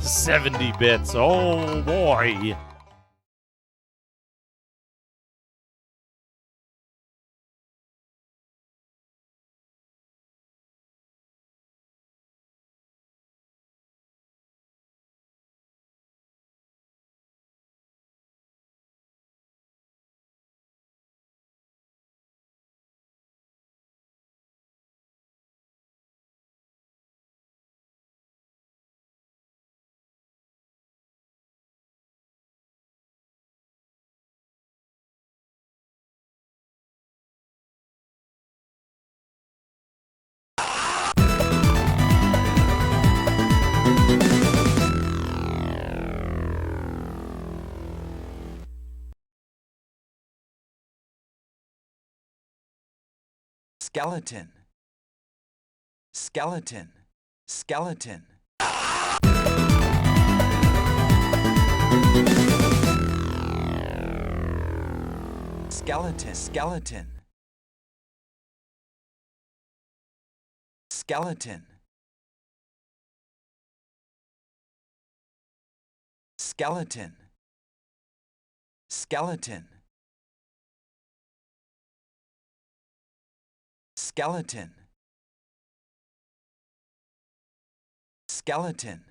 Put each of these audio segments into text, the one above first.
70 bits. Oh boy. Skeleton. Skeleton. Skeleton. Skeleton. Skeleton. Skeleton. Skeleton. Skeleton. Skeleton. Skeleton.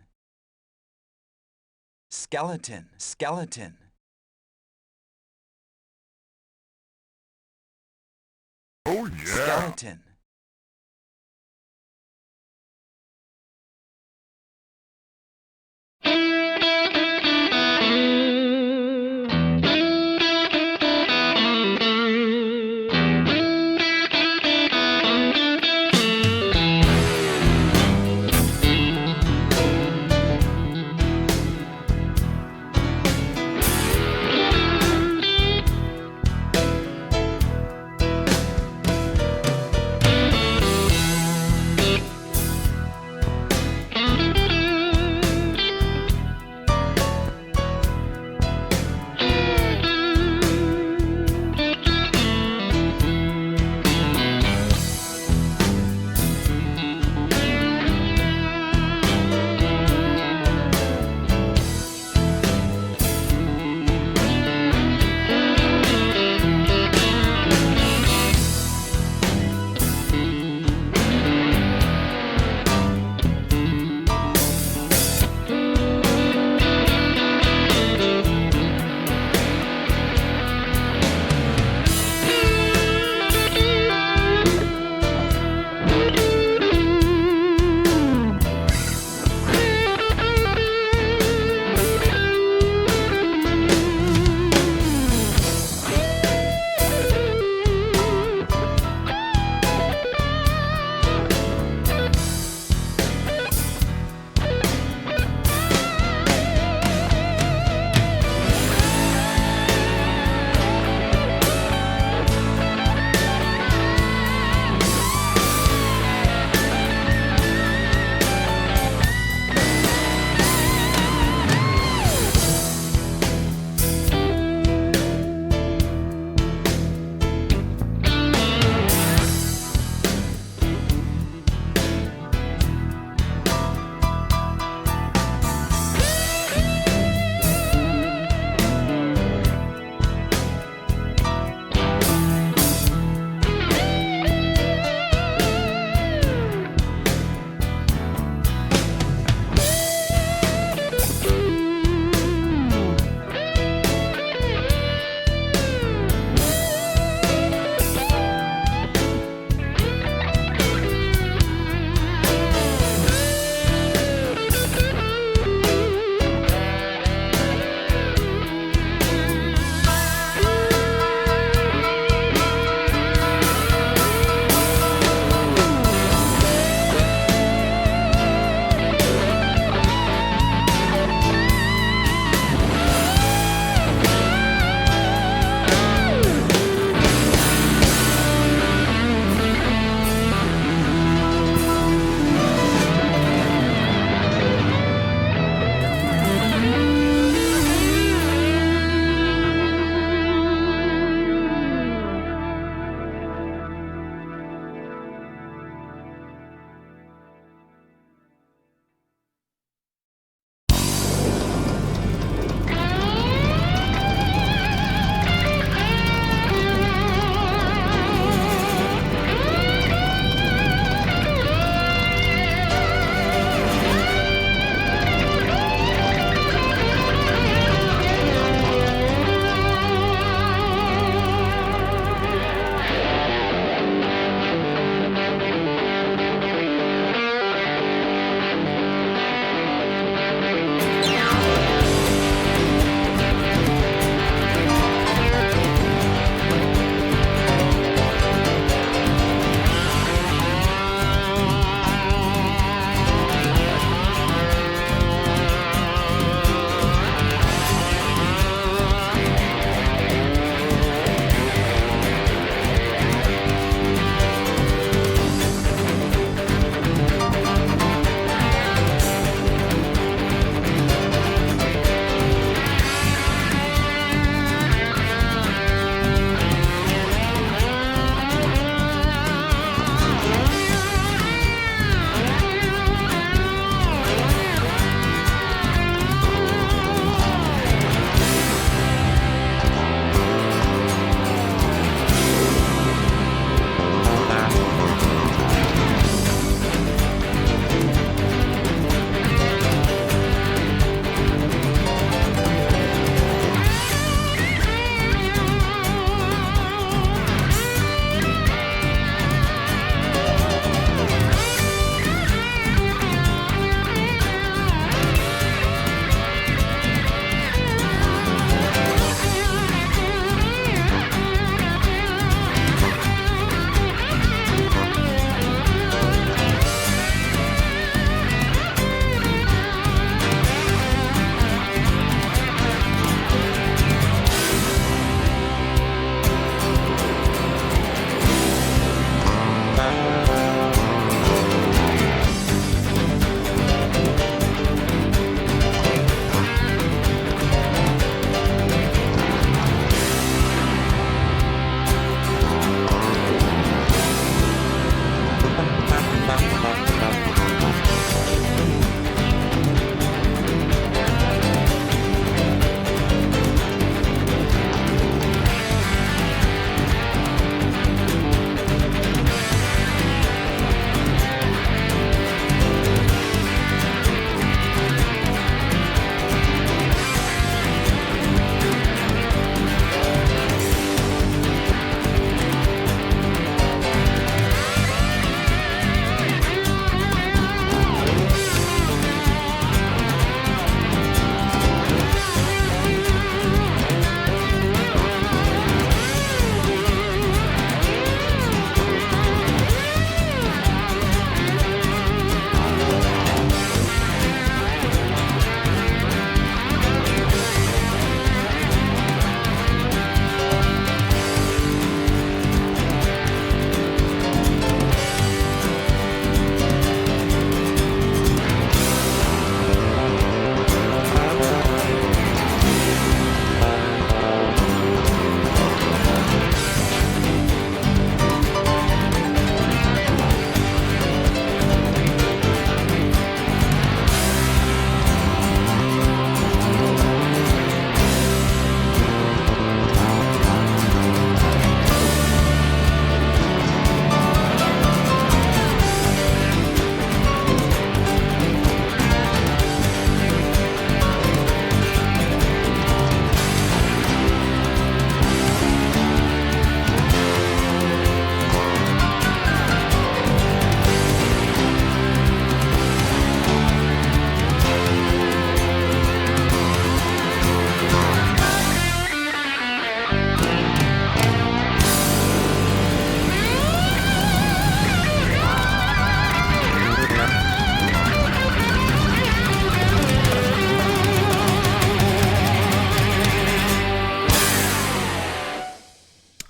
Skeleton. Skeleton. Oh yeah! Skeleton.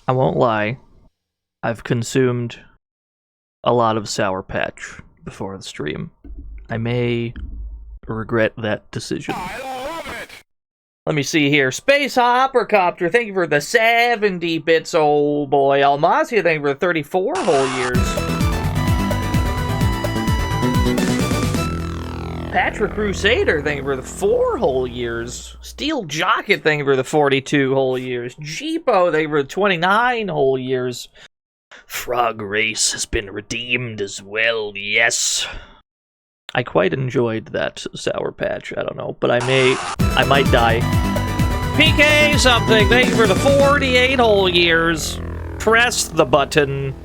I won't lie. I've consumed a lot of Sour Patch before the stream. I may regret that decision. I love it! Let me see here. Space Hoppercopter, thank you for the 70 bits, old boy. Almasia, thank you for the 34 whole years. Patrick Crusader, thank you for the 4 whole years. Steel Jocket, thank you for the 42 whole years. Jeepo, thank you for the 29 whole years. Frog Race has been redeemed as well, yes. I quite enjoyed that Sour Patch, I don't know, but I might die. PK something, thank you for the 48 whole years. Press the button.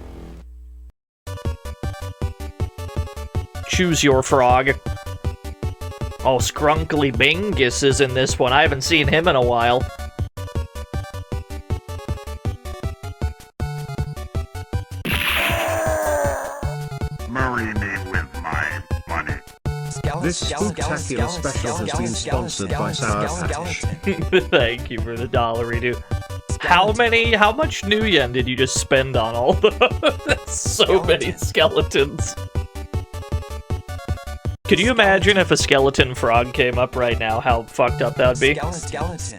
Choose your frog. Oh, Skrunkly Bingus is in this one. I haven't seen him in a while. Marry me with my money. This spectacular special has been sponsored by Sour Patch. Thank you for the $1 How much New Yen did you just spend on all those? So many skeletons. Could you imagine if a skeleton frog came up right now, how fucked up that would be? Skeleton.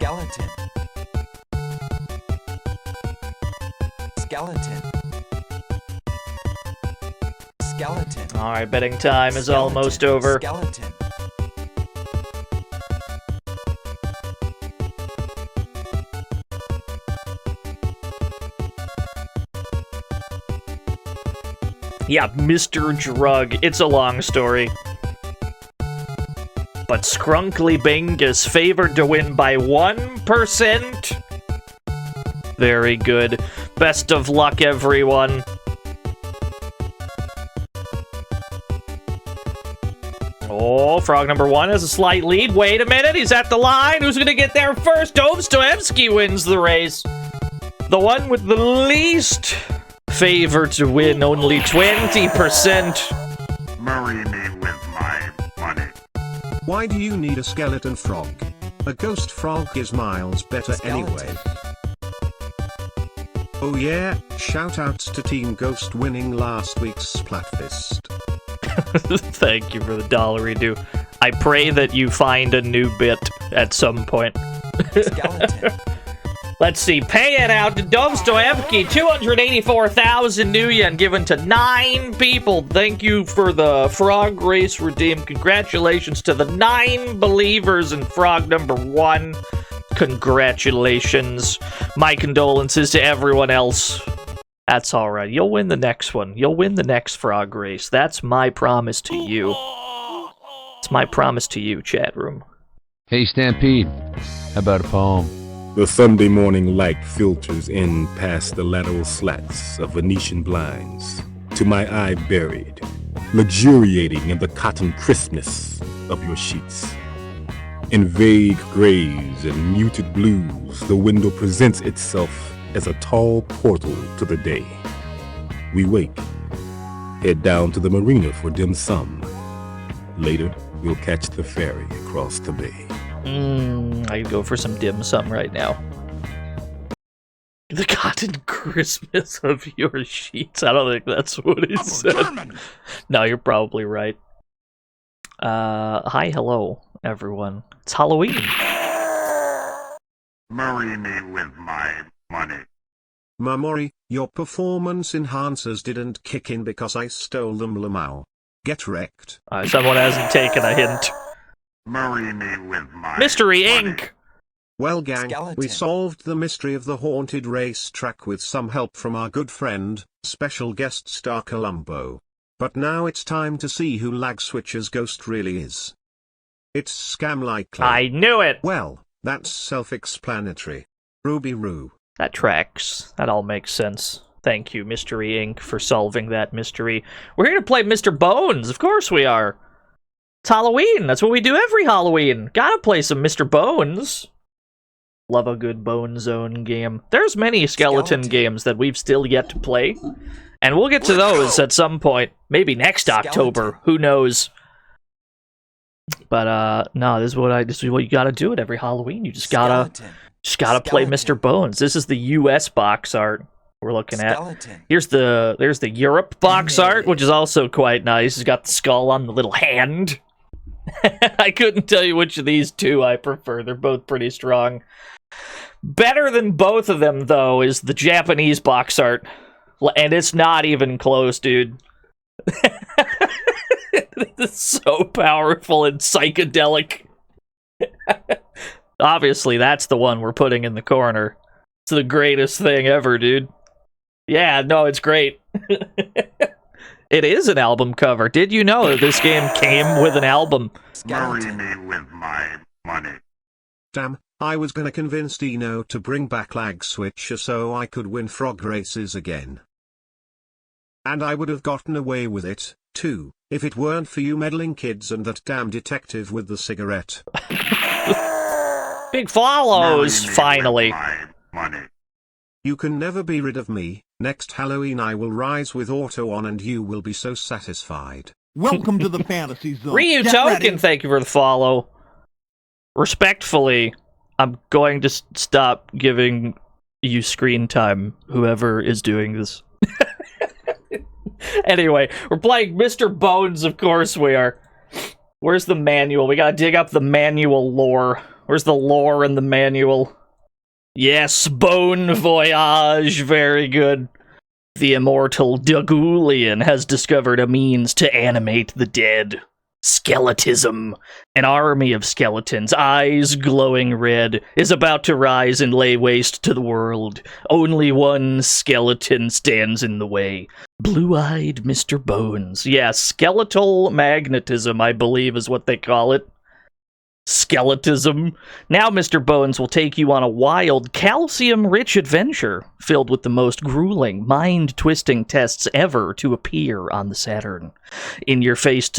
Alright, betting time is almost over. Skeleton. Yeah, Mr. Drug. It's a long story. But Skrunkly Bingus favored to win by 1%. Very good. Best of luck, everyone. Oh, frog number 1 has a slight lead. Wait a minute, he's at the line. Who's going to get there first? Dostoevsky wins the race. The one with the least favor to win, only 20%. Marry me with my money. Why do you need a skeleton frog? A ghost frog is miles better anyway. Oh yeah, shoutouts to Team Ghost winning last week's Splatfest. Thank you for the $. I pray that you find a new bit at some point. Let's see. Pay it out to Dostoevsky. 284,000 New Yen given to 9 people. Thank you for the Frog Race redeemed. Congratulations to the 9 believers in Frog number 1. Congratulations. My condolences to everyone else. That's alright. You'll win the next one. You'll win the next Frog Race. That's my promise to you. It's my promise to you, chat room. Hey, Stampede. How about a poem? The Sunday morning light filters in past the lateral slats of Venetian blinds, to my eye buried, luxuriating in the cotton crispness of your sheets. In vague grays and muted blues, the window presents itself as a tall portal to the day. We wake, head down to the marina for dim sum. Later, we'll catch the ferry across the bay. I'd go for some dim sum right now. The cotton crispness of your sheets. I don't think that's what he said. German. No, you're probably right. Hi, hello, everyone. It's Halloween. Marry me with my money. Mamori, your performance enhancers didn't kick in because I stole them, Lamau. Get wrecked. Someone hasn't taken a hint. Marry me with my Mystery money. Inc. Well gang, Skeleton. we solved the mystery of the haunted racetrack with some help from our good friend, special guest star Columbo. But now it's time to see who Lag Switcher's ghost really is. It's Scam Likely. I knew it! Well, that's self-explanatory. Ruby Roo. That tracks. That all makes sense. Thank you, Mystery Inc., for solving that mystery. We're here to play Mr. Bones. Of course we are. It's Halloween. That's what we do every Halloween. Gotta play some Mr. Bones. Love a good Bone Zone game. There's many skeleton games that we've still yet to play. And we'll get to those at some point. Maybe next October. Who knows? But, no, this is what you gotta do at every Halloween. You just gotta play Mr. Bones. This is the US box art. we're looking at. Skeleton. There's the Europe box art, which is also quite nice. It's got the skull on the little hand. I couldn't tell you which of these two I prefer. They're both pretty strong. Better than both of them, though, is the Japanese box art. And it's not even close, dude. It's so powerful and psychedelic. Obviously, that's the one we're putting in the corner. It's the greatest thing ever, dude. Yeah, no, it's great. It is an album cover. Did you know that this game came with an album? Marry Skeleton. me with my money. Damn, I was gonna convince Dino to bring back Lag Switcher so I could win frog races again. And I would have gotten away with it, too, if it weren't for you meddling kids and that damn detective with the cigarette. Big follows, Marry me finally. with my money. You can never be rid of me. Next Halloween I will rise with auto on and you will be so satisfied. Welcome to the fantasy zone. Ryu Get Token, ready. thank you for the follow. Respectfully, I'm going to stop giving you screen time, whoever is doing this. Anyway, we're playing Mr. Bones, of course we are. Where's the manual? We gotta dig up the manual lore. Where's the lore in the manual? Yes, Bone Voyage, very good. The immortal Dagulian has discovered a means to animate the dead. Skeletism. An army of skeletons, eyes glowing red, is about to rise and lay waste to the world. Only one skeleton stands in the way. Blue-eyed Mr. Bones. Yeah, skeletal magnetism, I believe is what they call it. Skeletism. Now Mr. Bones will take you on a wild, calcium-rich adventure filled with the most grueling, mind-twisting tests ever to appear on the Saturn. In your race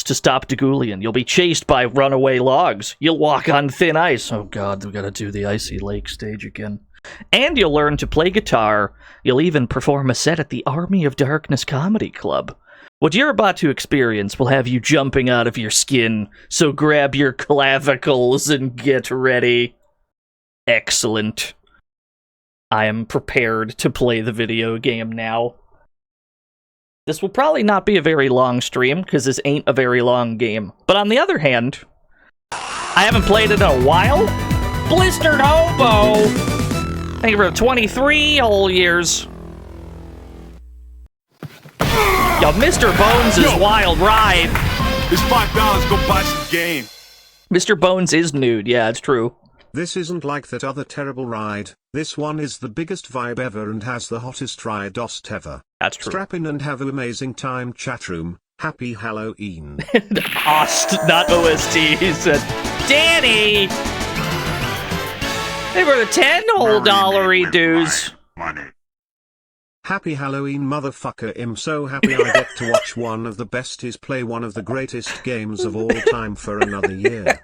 to stop Dagulian, you'll be chased by runaway logs. You'll walk on thin ice. Oh god, we gotta do the Icy Lake stage again. And you'll learn to play guitar. You'll even perform a set at the Army of Darkness Comedy Club. What you're about to experience will have you jumping out of your skin, so grab your clavicles and get ready. Excellent. I am prepared to play the video game now. This will probably not be a very long stream, because this ain't a very long game. But on the other hand, I haven't played it in a while. Blistered Hobo! Thank you for 23 whole years. Yo, Mr. Bones' wild ride. It's $5. Go buy some game. Mr. Bones is nude. Yeah, it's true. This isn't like that other terrible ride. This one is the biggest vibe ever and has the hottest ride ost ever. That's true. Strap in and have an amazing time, chatroom. Happy Halloween. Ost, not OST, he said. Danny! They were the 10 whole dollary dues. Money. Happy Halloween, motherfucker. I'm so happy I get to watch one of the besties play one of the greatest games of all time for another year.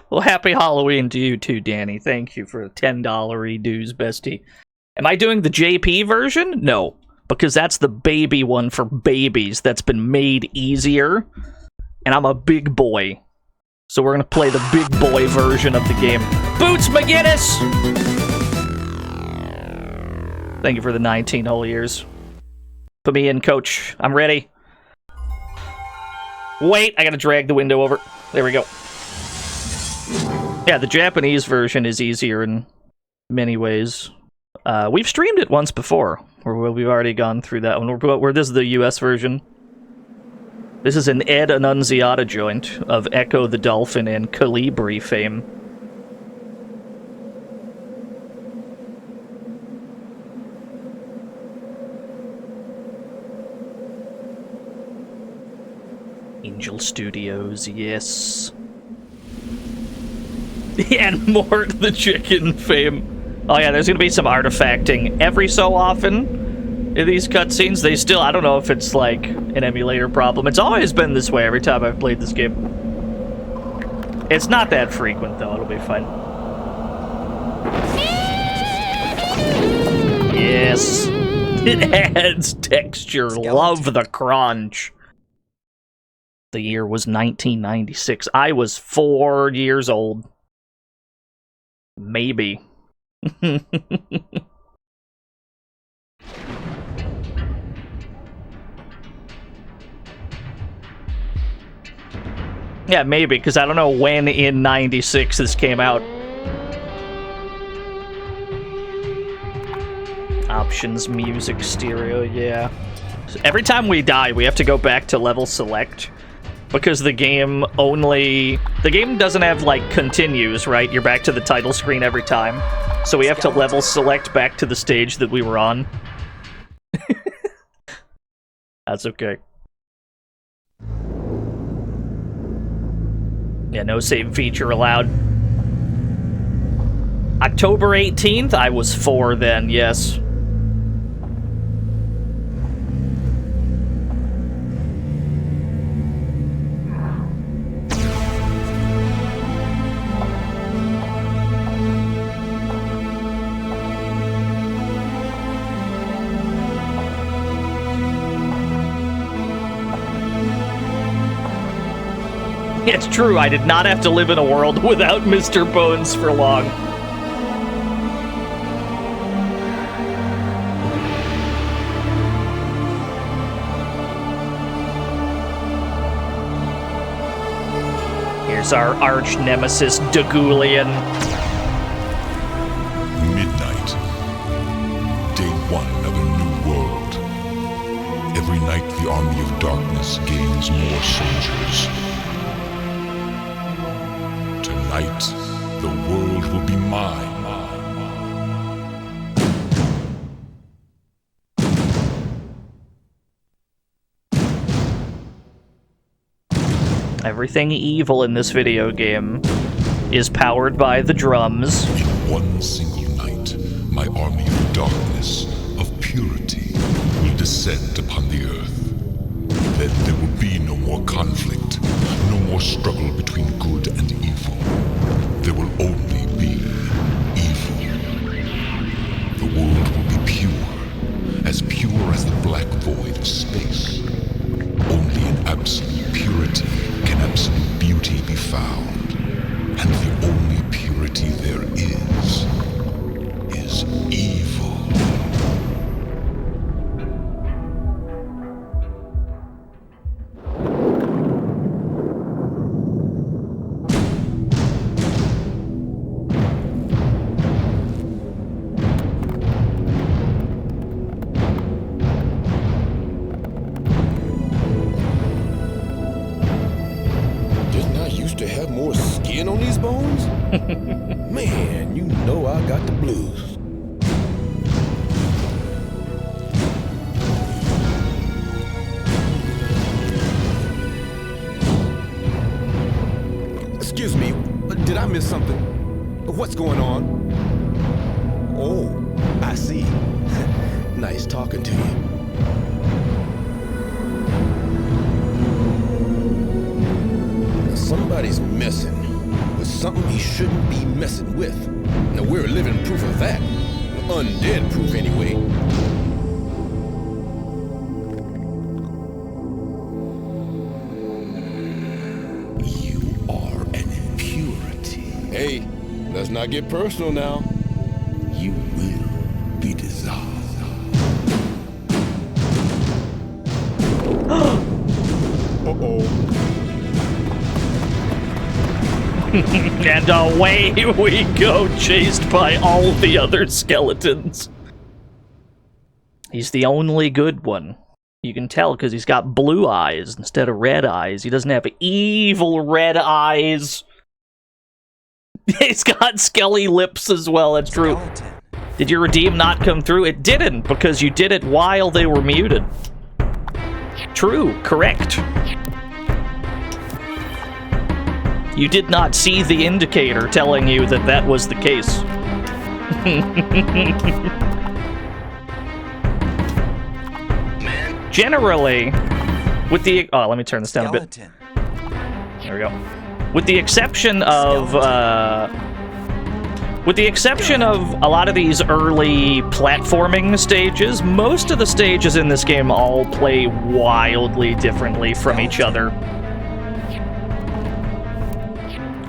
Well, happy Halloween to you too, Danny. Thank you for the $10 dues, bestie. Am I doing the JP version? No, because that's the baby one for babies that's been made easier, and I'm a big boy. So we're going to play the big boy version of the game. Boots McGinnis! Thank you for the 19 whole years. Put me in, coach. I'm ready. Wait, I gotta drag the window over. There we go. Yeah, the Japanese version is easier in many ways. We've streamed it once before, where we've already gone through that one. Where this is the US version. This is an Ed Annunziata joint of Echo the Dolphin and Calibri fame. Angel Studios, yes. And Mort the Chicken fame. Oh yeah, there's gonna be some artifacting every so often in these cutscenes. They still, I don't know if it's like an emulator problem. It's always been this way every time I've played this game. It's not that frequent though, it'll be fine. Yes. It adds texture. Love the crunch. The year was 1996. I was 4 years old. Maybe. Yeah, maybe, because I don't know when in 96 this came out. Options, music, stereo, yeah. So every time we die, we have to go back to level select. Because the game doesn't have, like, continues, right? You're back to the title screen every time. So we have to level select back to the stage that we were on. That's okay. Yeah, no save feature allowed. October 18th? I was 4 then, yes. It's true, I did not have to live in a world without Mr. Bones for long. Here's our arch nemesis, Dagulian. Midnight. Day 1 of a new world. Every night the army of darkness gains more soldiers. Tonight, the world will be mine. Everything evil in this video game is powered by the drums. In one single night, my army of darkness, of purity, will descend upon the earth. Then there will be no more conflict, no more struggle between good and evil. There will only be evil. The world will be pure as the black void of space. Only in absolute purity can absolute beauty be found. And the only purity there is evil. To have more skin on these bones? Man, you know I got the blues. Excuse me, did I miss something? What's going on? Oh, I see. Nice talking to you. Somebody's messing with something he shouldn't be messing with. Now we're living proof of that. Undead proof, anyway. You are an impurity. Hey, let's not get personal now. You will be dissolved. Uh-oh. And away we go, chased by all the other skeletons. He's the only good one. You can tell because he's got blue eyes instead of red eyes. He doesn't have evil red eyes. He's got skelly lips as well, that's true. Did your redeem not come through? It didn't, because you did it while they were muted. True, correct. You did not see the indicator telling you that that was the case. Generally, with the... Oh, let me turn this down a bit. There we go. With the exception of... with the exception of a lot of these early platforming stages, most of the stages in this game all play wildly differently from each other.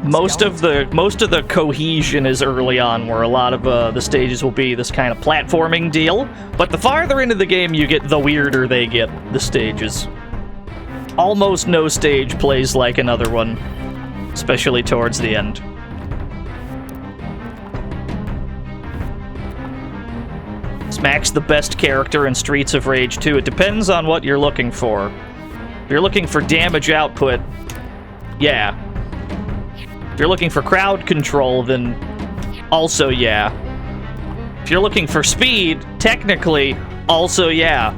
Most of the cohesion is early on, where a lot of the stages will be this kind of platforming deal. But the farther into the game you get, the weirder they get, the stages. almost no stage plays like another one, especially towards the end. Smack's the best character in Streets of Rage 2. It depends on what you're looking for. If you're looking for damage output, yeah. If you're looking for crowd control, then also yeah. If you're looking for speed, technically, also yeah.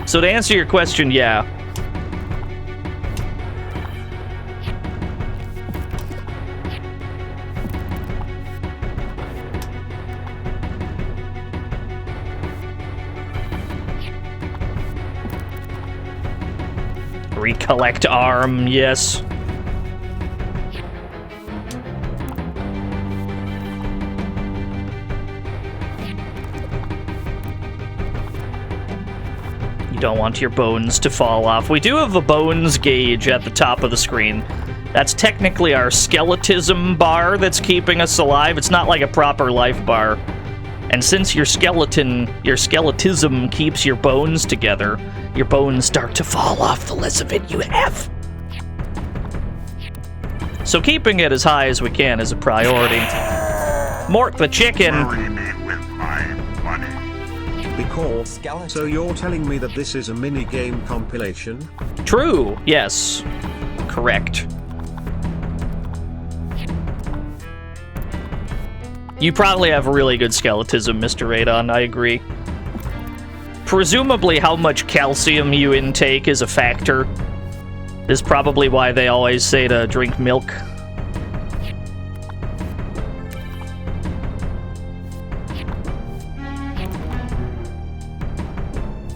So to answer your question, yeah. Recollect arm, yes. You don't want your bones to fall off. We do have a bones gauge at the top of the screen. That's technically our skeletism bar that's keeping us alive. It's not like a proper life bar. And since your skeletism keeps your bones together, your bones start to fall off the less of it you have. So keeping it as high as we can is a priority. Mort the chicken. Bury me with my money. Because, so you're telling me that this is a mini-game compilation? True, yes. Correct. You probably have really good skeletism, Mr. Radon, I agree. Presumably how much calcium you intake is a factor. Is probably why they always say to drink milk.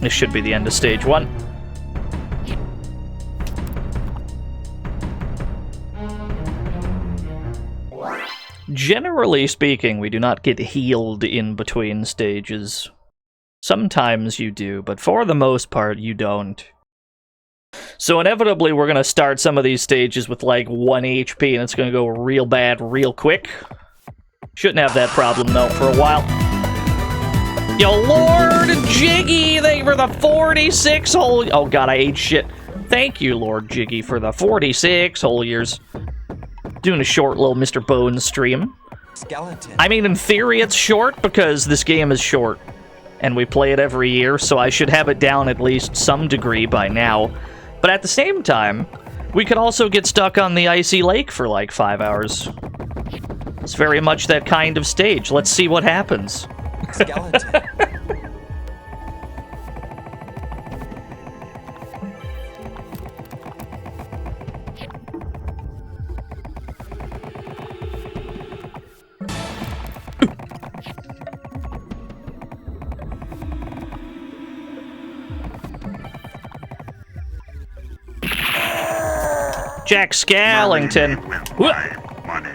This should be the end of stage 1. Generally speaking, we do not get healed in between stages. Sometimes you do, but for the most part, you don't. So inevitably, we're going to start some of these stages with like 1 HP, and it's going to go real bad real quick. Shouldn't have that problem, though, for a while. Yo, Lord Jiggy, thank you for the 46 whole... Oh god, I ate shit. Thank you, Lord Jiggy, for the 46 whole years. Doing a short little Mr. Bones stream. Skeleton. I mean, in theory, it's short because this game is short. And we play it every year, so I should have it down at least some degree by now. But at the same time, we could also get stuck on the icy lake for like 5 hours. It's very much that kind of stage. Let's see what happens. Skeleton. Jack Skellington. Bury me with my money.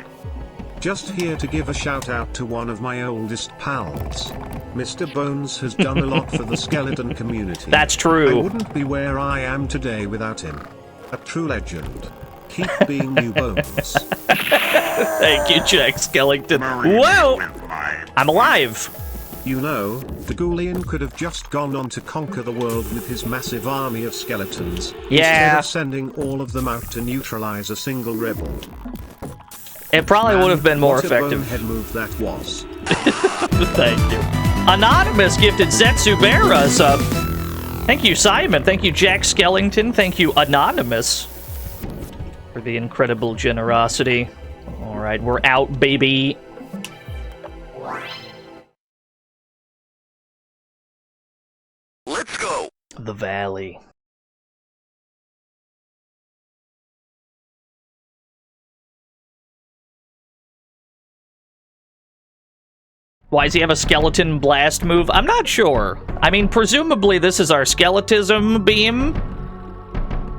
Just here to give a shout out to one of my oldest pals. Mr. Bones has done a lot for the skeleton community. That's true. I wouldn't be where I am today without him. A true legend. Keep being you, Bones. Thank you, Jack Skellington. Bury Whoa! me with my I'm alive. You know, the Ghoulian could have just gone on to conquer the world with his massive army of skeletons, instead Yeah. of sending all of them out to neutralize a single rebel. It probably would have been more What a effective. bonehead move that was. Thank you. Anonymous gifted Zetsubera a sub. Thank you, Simon. Thank you, Jack Skellington. Thank you, Anonymous, for the incredible generosity. All right, we're out, baby. Let's go. The Valley. Why does he have a skeleton blast move? I'm not sure. I mean, presumably this is our skeletism beam,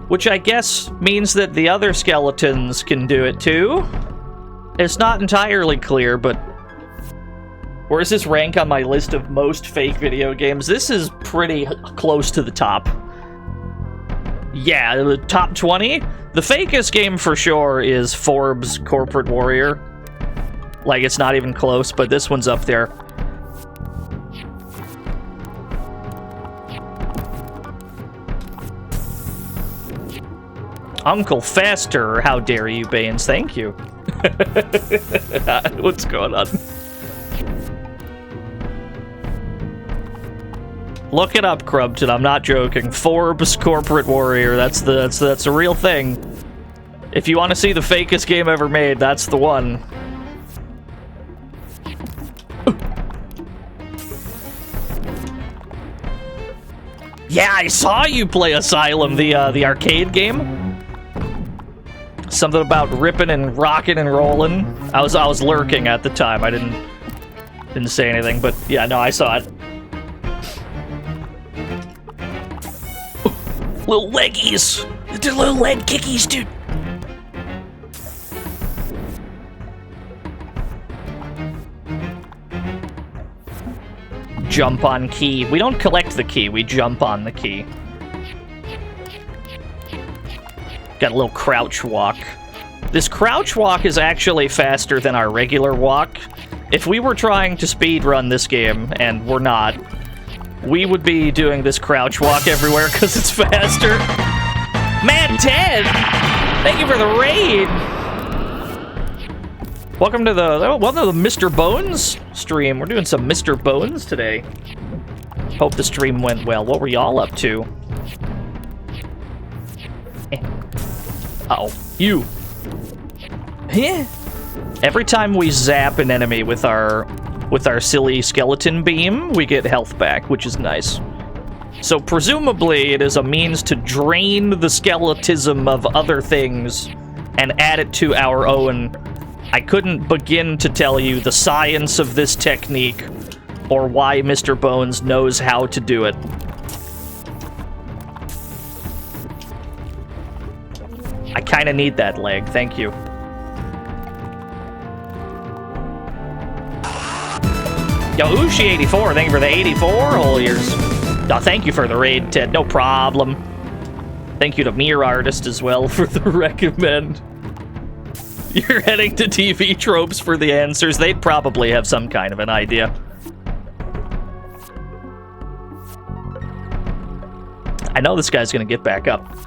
which I guess means that the other skeletons can do it too. It's not entirely clear, but where does this rank on my list of most fake video games? This is pretty close to the top. Yeah, the top 20. The fakest game for sure is Forbes Corporate Warrior. Like, it's not even close, but this one's up there. Uncle Faster, how dare you, Baines? Thank you. What's going on? Look it up, Crumpton. I'm not joking. Forbes Corporate Warrior. That's a real thing. If you want to see the fakest game ever made, that's the one. Yeah, I saw you play Asylum, the arcade game. Something about ripping and rocking and rolling. I was lurking at the time. I didn't say anything, but yeah, no, I saw it. Little leggies. They're little leg kickies, dude. Jump on key. We don't collect the key, we jump on the key. Got a little crouch walk. This crouch walk is actually faster than our regular walk. If we were trying to speedrun this game, and we're not, we would be doing this crouch walk everywhere because it's faster. Man, Ted! Thank you for the raid! Welcome to the Mr. Bones stream. We're doing some Mr. Bones today. Hope the stream went well. What were y'all up to? Uh-oh. You. Yeah. Every time we zap an enemy with our silly skeleton beam, we get health back, which is nice. So presumably it is a means to drain the skeletism of other things and add it to our own. I couldn't begin to tell you the science of this technique or why Mr. Bones knows how to do it. I kind of need that leg, thank you. Yo, Ushi84, thank you for the 84 whole years. Oh, thank you for the raid, Ted, no problem. Thank you to Mere Artist as well for the recommend. You're heading to TV Tropes for the answers. They'd probably have some kind of an idea. I know this guy's gonna get back up.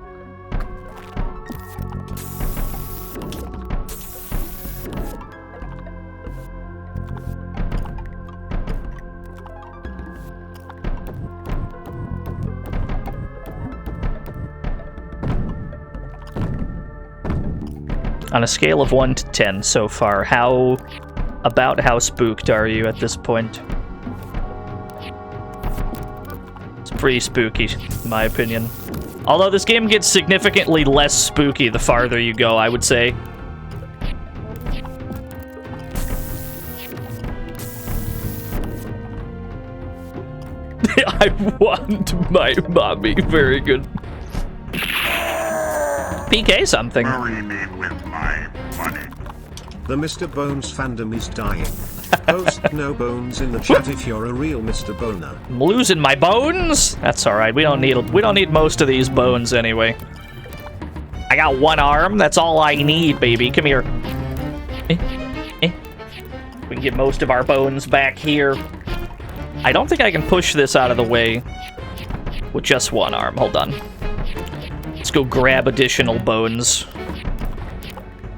On a scale of 1 to 10 so far, how spooked are you at this point? It's pretty spooky, in my opinion. Although this game gets significantly less spooky the farther you go, I would say. I want my mommy. Very good. PK something. Bury me with my money. The Mr. Bones fandom is dying. Post no bones in the chat if you're a real Mr. Boner. I'm losing my bones. That's all right. We don't need most of these bones anyway. I got one arm. That's all I need, baby. Come here. We can get most of our bones back here. I don't think I can push this out of the way with just one arm. Hold on. Let's go grab additional bones.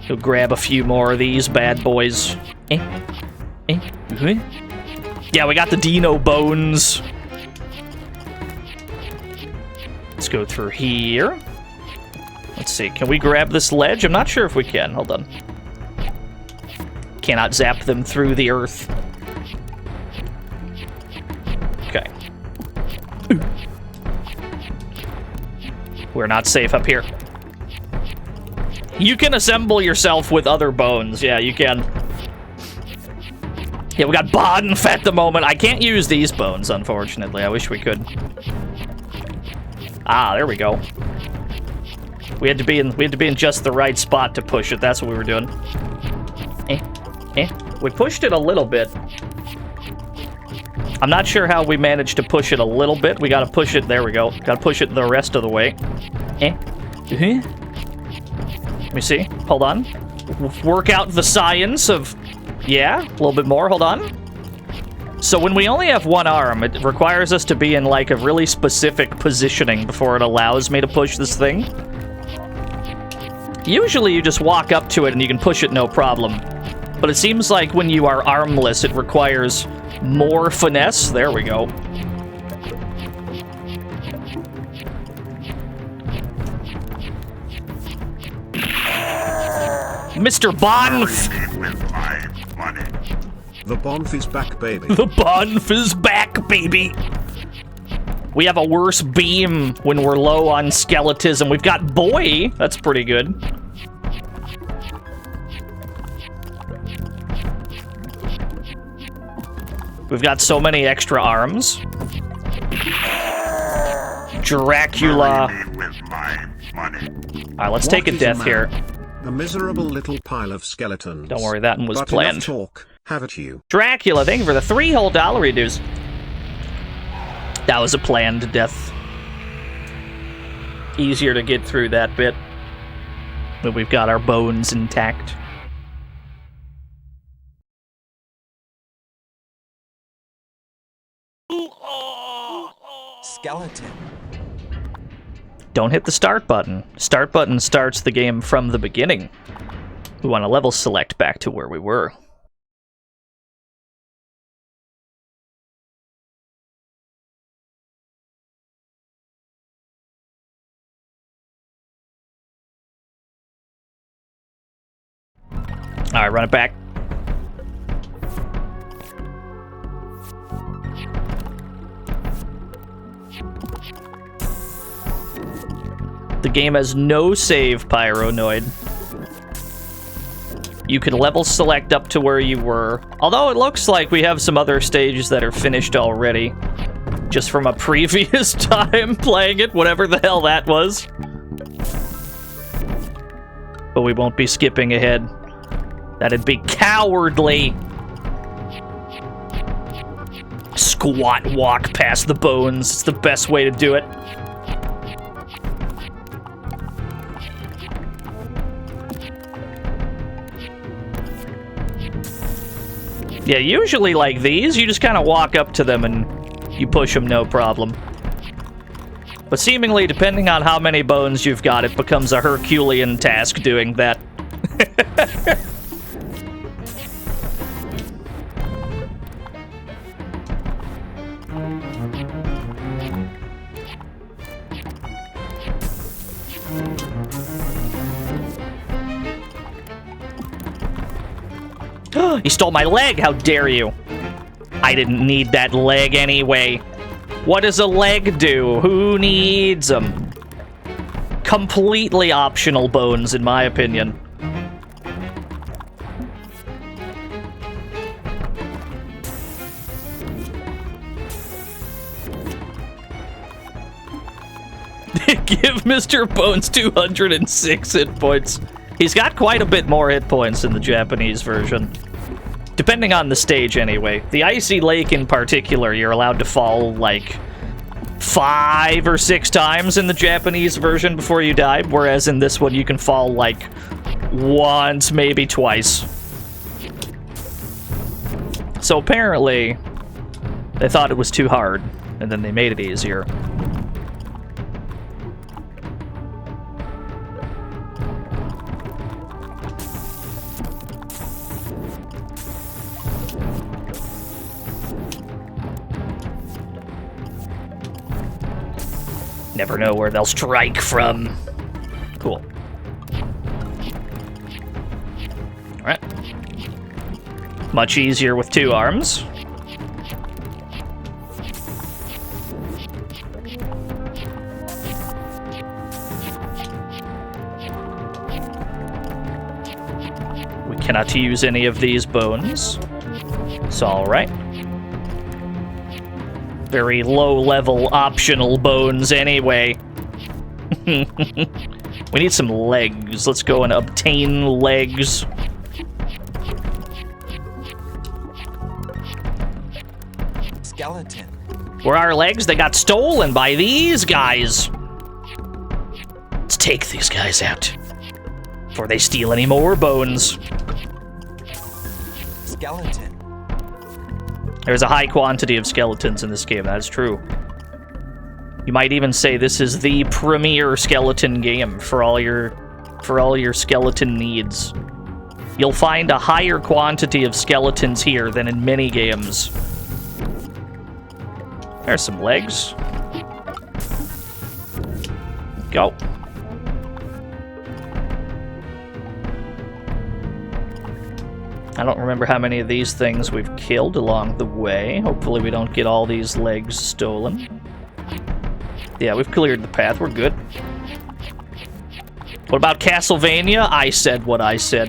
Go grab a few more of these bad boys. Yeah, we got the Dino bones. Let's go through here. Let's see, can we grab this ledge? I'm not sure if we can. Hold on. Cannot zap them through the earth. Okay. We're not safe up here. You can assemble yourself with other bones. Yeah, you can. Yeah, we got Boddenf at the moment. I can't use these bones, unfortunately. I wish we could. Ah, there we go. We had to be in just the right spot to push it. That's what we were doing. We pushed it a little bit. I'm not sure how we managed to push it a little bit. We gotta push it. There we go. Gotta push it the rest of the way. Let me see. Hold on. Work out the science of... Yeah, a little bit more. Hold on. So when we only have one arm, it requires us to be in, like, a really specific positioning before it allows me to push this thing. Usually you just walk up to it and you can push it no problem. But it seems like when you are armless, it requires more finesse. There we go. Mr. Bonf! With my money. The Bonf is back, baby. The Bonf is back, baby! We have a worse beam when we're low on skeletism. We've got Boy. That's pretty good. We've got so many extra arms. Dracula. With my money. Alright, let's take a death here. A miserable little pile of skeletons. Don't worry, that one was but planned. Enough talk. Have it you. Dracula, thank you for the 3 whole dollar dues. That was a planned death. Easier to get through that bit. But we've got our bones intact. Skeleton. Don't hit the start button. Start button starts the game from the beginning. We want to level select back to where we were. Alright, run it back. The game has no save, Pyronoid. You can level select up to where you were. Although it looks like we have some other stages that are finished already. Just from a previous time playing it, whatever the hell that was. But we won't be skipping ahead. That'd be cowardly. Squat walk past the bones. It's the best way to do it. Yeah, usually like these, you just kind of walk up to them and you push them no problem. But seemingly, depending on how many bones you've got, it becomes a Herculean task doing that. He stole my leg, how dare you? I didn't need that leg anyway. What does a leg do? Who needs them? Completely optional bones, in my opinion. Give Mr. Bones 206 hit points. He's got quite a bit more hit points in the Japanese version. Depending on the stage, anyway. The Icy Lake in particular, you're allowed to fall, like, 5 or 6 times in the Japanese version before you die, whereas in this one you can fall, like, once, maybe twice. So apparently, they thought it was too hard, and then they made it easier. Never know where they'll strike from. Cool. Alright. Much easier with 2 arms. We cannot use any of these bones. It's alright. Very low-level optional bones anyway. We need some legs. Let's go and obtain legs. Skeleton. Where are our legs? They got stolen by these guys. Let's take these guys out before they steal any more bones. Skeleton. There's a high quantity of skeletons in this game, that's true. You might even say this is the premier skeleton game for all your for all your skeleton needs. You'll find a higher quantity of skeletons here than in minigames. There's some legs. Go. I don't remember how many of these things we've killed along the way. Hopefully we don't get all these legs stolen. Yeah, we've cleared the path. We're good. What about Castlevania? I said what I said.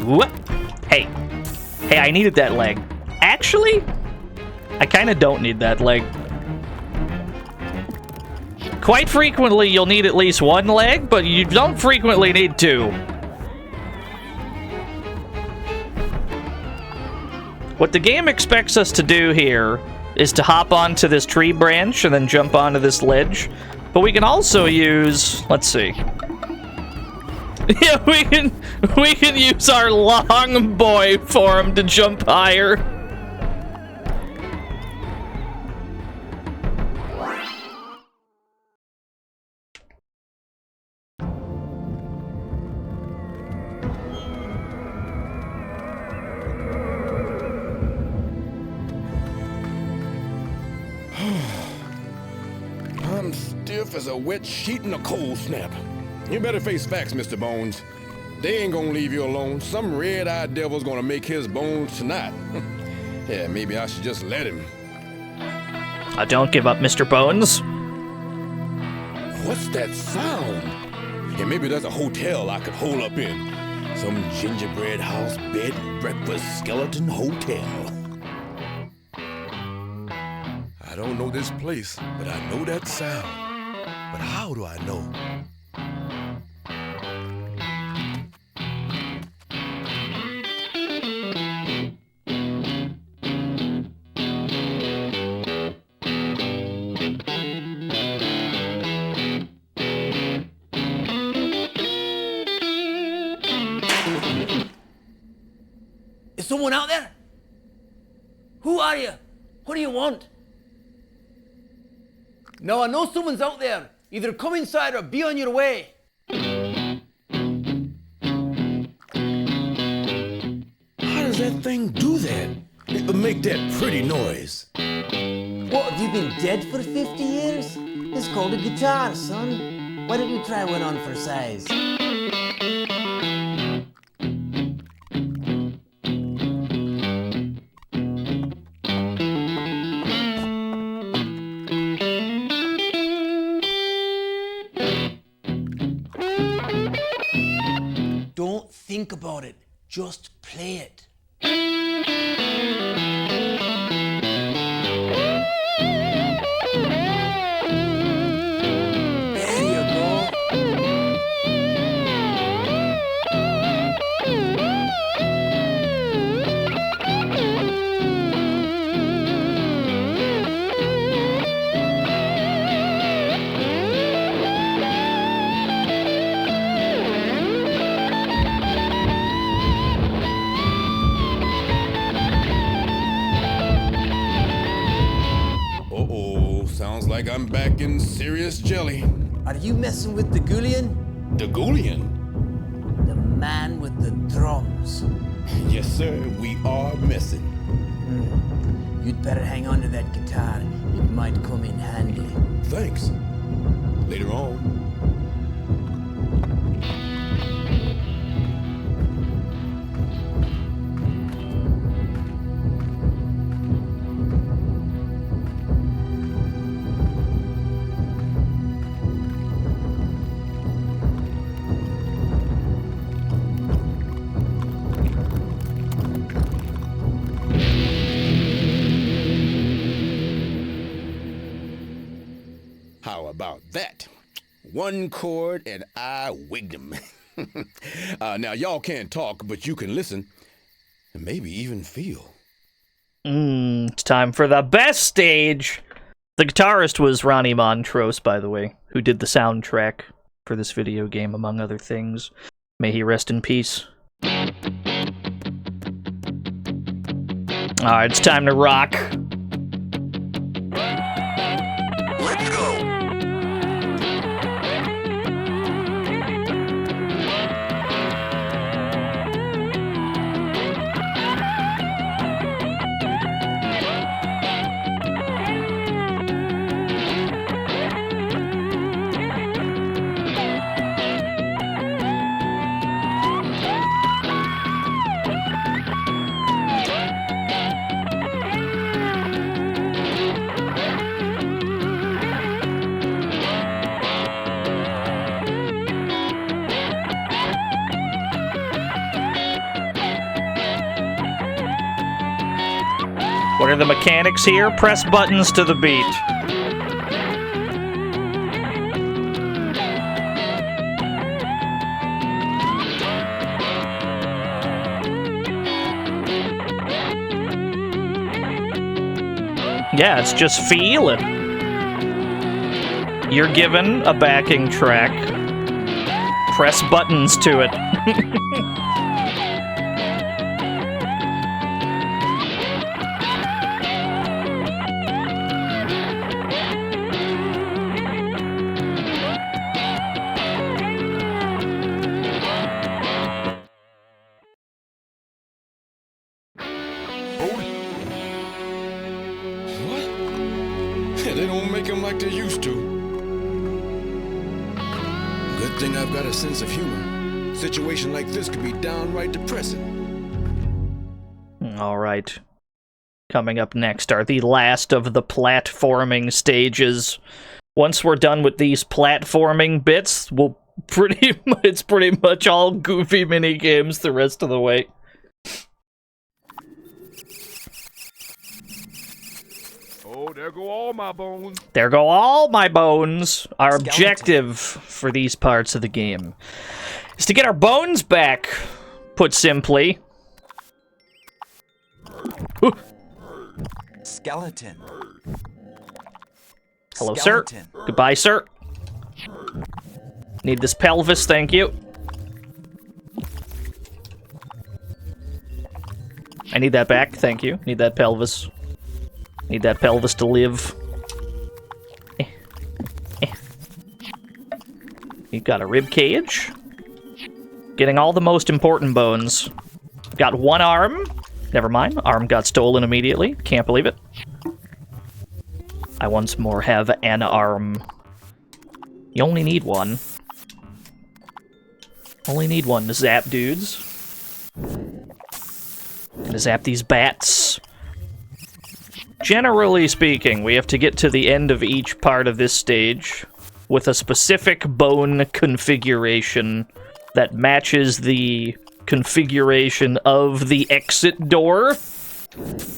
What? Hey. Hey, I needed that leg. Actually, I kind of don't need that leg. Quite frequently, you'll need at least one leg, but you don't frequently need two. What the game expects us to do here is to hop onto this tree branch and then jump onto this ledge. But we can also use... Let's see. Yeah, we can use our long boy form to jump higher. I'm stiff as a wet sheet in a cold snap. You better face facts, Mr. Bones. They ain't gonna leave you alone. Some red-eyed devil's gonna make his bones tonight. Yeah, maybe I should just let him. Don't give up, Mr. Bones. What's that sound? Yeah, maybe there's a hotel I could hole up in. Some gingerbread house, bed and breakfast skeleton hotel. I don't know this place, but I know that sound. But how do I know? Is someone out there? Who are you? What do you want? No, I know someone's out there. Either come inside or be on your way. How does that thing do that? It would make that pretty noise. What, have you been dead for 50 years? It's called a guitar, son. Why don't you try one on for size? Don't think about it. Just play it. There you go. Uh-oh, sounds like I'm back in serious jelly. Are you messing with the Ghoulian? The Ghoulian? The man with the drums. Yes, sir, we are messing. You'd better hang on to that guitar. It might come in handy. Thanks. Later on. How about that? One chord and I wigged him. Now, y'all can't talk, but you can listen and maybe even feel. It's time for the best stage. The guitarist was Ronnie Montrose, by the way, who did the soundtrack for this video game, among other things. May he rest in peace. Alright, it's time to rock. Let's go. What are the mechanics here? Press buttons to the beat. Yeah, it's just feel it. You're given a backing track. Press buttons to it. They don't make them like they used to. Good thing I've got a sense of humor. Situation like this could be downright depressing. All right. Coming up next are the last of the platforming stages. Once we're done with these platforming bits, it's pretty much all goofy mini games the rest of the way. Oh, there go all my bones. There go all my bones. Our objective for these parts of the game is to get our bones back, put simply. Ooh. Skeleton. Hello, Skeleton. sir. Goodbye, sir. Need this pelvis, thank you. I need that back, thank you. Need that pelvis. Need that pelvis to live. You got a rib cage. Getting all the most important bones. Got one arm. Never mind, arm got stolen immediately. Can't believe it. I once more have an arm. You only need one. Only need one to zap dudes. Gonna zap these bats. Generally speaking, we have to get to the end of each part of this stage with a specific bone configuration that matches the configuration of the exit door.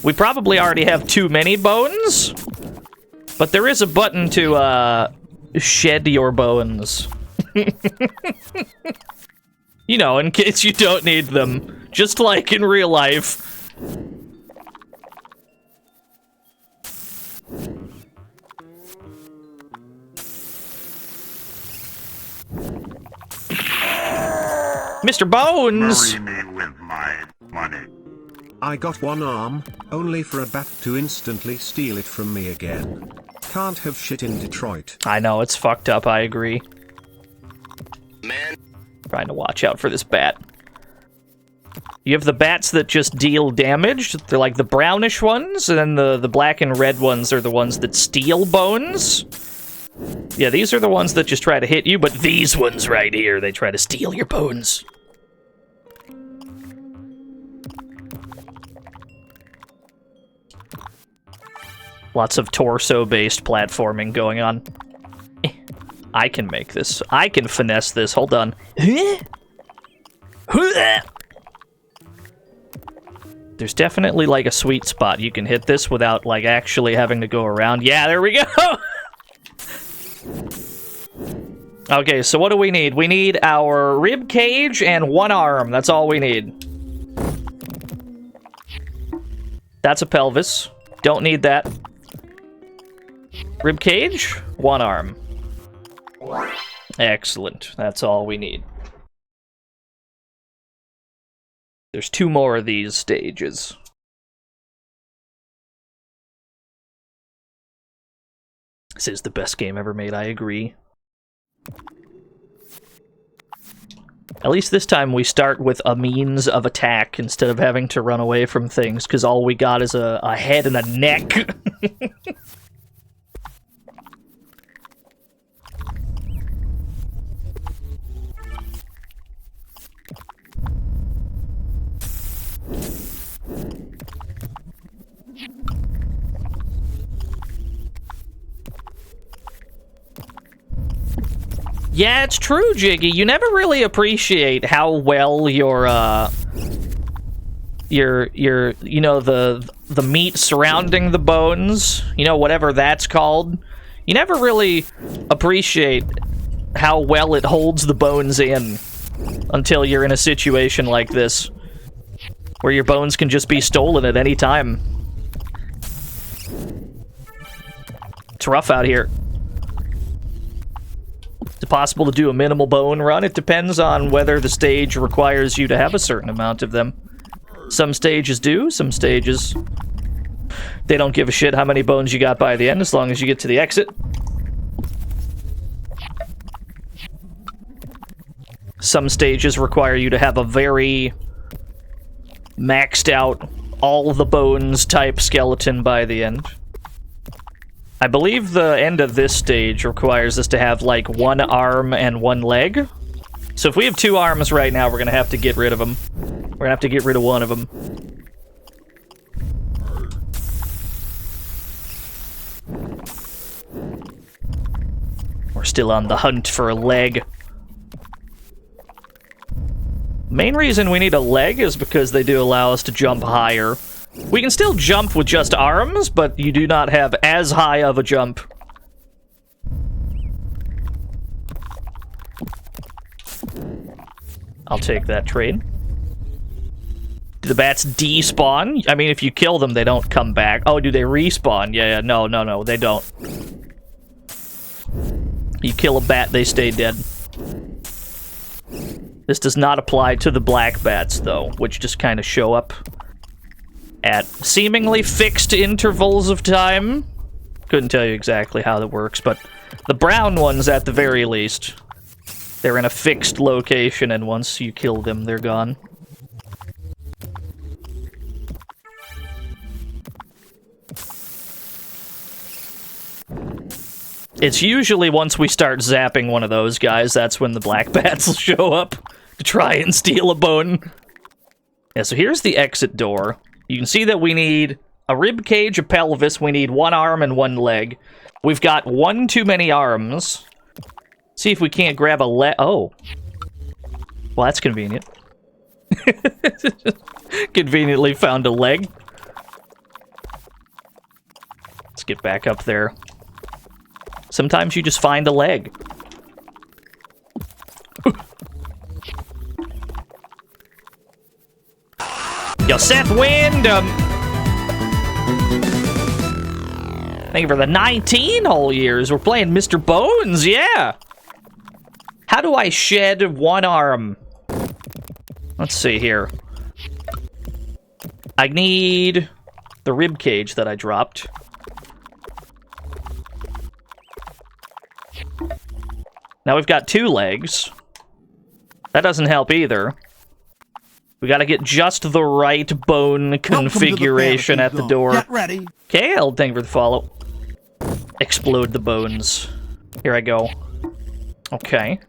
We probably already have too many bones, but there is a button to shed your bones. You know, in case you don't need them, just like in real life. Mr. Bones! Marry me with my money. I got one arm, only for a bat to instantly steal it from me again. Can't have shit in Detroit. I know, it's fucked up, I agree. Man. Trying to watch out for this bat. You have the bats that just deal damage. They're like the brownish ones, and then the black and red ones are the ones that steal bones. Yeah, these are the ones that just try to hit you, but these ones right here, they try to steal your bones. Lots of torso-based platforming going on. I can make this. I can finesse this. Hold on. There's definitely, like, a sweet spot. You can hit this without, like, actually having to go around. Yeah, there we go! Okay, so what do we need? We need our rib cage and one arm. That's all we need. That's a pelvis. Don't need that. Rib cage, one arm. Excellent. That's all we need. There's 2 more of these stages. This is the best game ever made, I agree. At least this time we start with a means of attack instead of having to run away from things, because all we got is a head and a neck. Yeah, it's true, Jiggy. You never really appreciate how well your you know, the meat surrounding the bones, you know, whatever that's called. You never really appreciate how well it holds the bones in until you're in a situation like this, where your bones can just be stolen at any time. It's rough out here. Is it possible to do a minimal bone run? It depends on whether the stage requires you to have a certain amount of them. Some stages do, some stages they don't give a shit how many bones you got by the end, as long as you get to the exit. Some stages require you to have a very maxed out, all the bones type skeleton by the end. I believe the end of this stage requires us to have, like, 1 arm and 1 leg. So if we have 2 arms right now, we're gonna have to get rid of them. We're gonna have to get rid of 1 of them. We're still on the hunt for a leg. Main reason we need a leg is because they do allow us to jump higher. We can still jump with just arms, but you do not have as high of a jump. I'll take that trade. Do the bats despawn? I mean, if you kill them, they don't come back. Oh, do they respawn? Yeah, no, they don't. You kill a bat, they stay dead. This does not apply to the black bats, though, which just kind of show up at seemingly fixed intervals of time. Couldn't tell you exactly how that works, but the brown ones, at the very least, they're in a fixed location, and once you kill them, they're gone. It's usually once we start zapping one of those guys, that's when the black bats will show up to try and steal a bone. Yeah, so here's the exit door. You can see that we need a rib cage, a pelvis, we need 1 arm and 1 leg. We've got 1 too many arms. See if we can't grab a leg. Oh. Well, that's convenient. Conveniently found a leg. Let's get back up there. Sometimes you just find a leg. Yo, Seth Wyndham! Thank you for the 19 whole years. We're playing Mr. Bones, yeah! How do I shed 1 arm? Let's see here. I need the rib cage that I dropped. Now we've got 2 legs. That doesn't help either. We gotta get just the right bone configuration at the door. Get ready. Okay, thank you for the follow. Explode the bones. Here I go. Okay.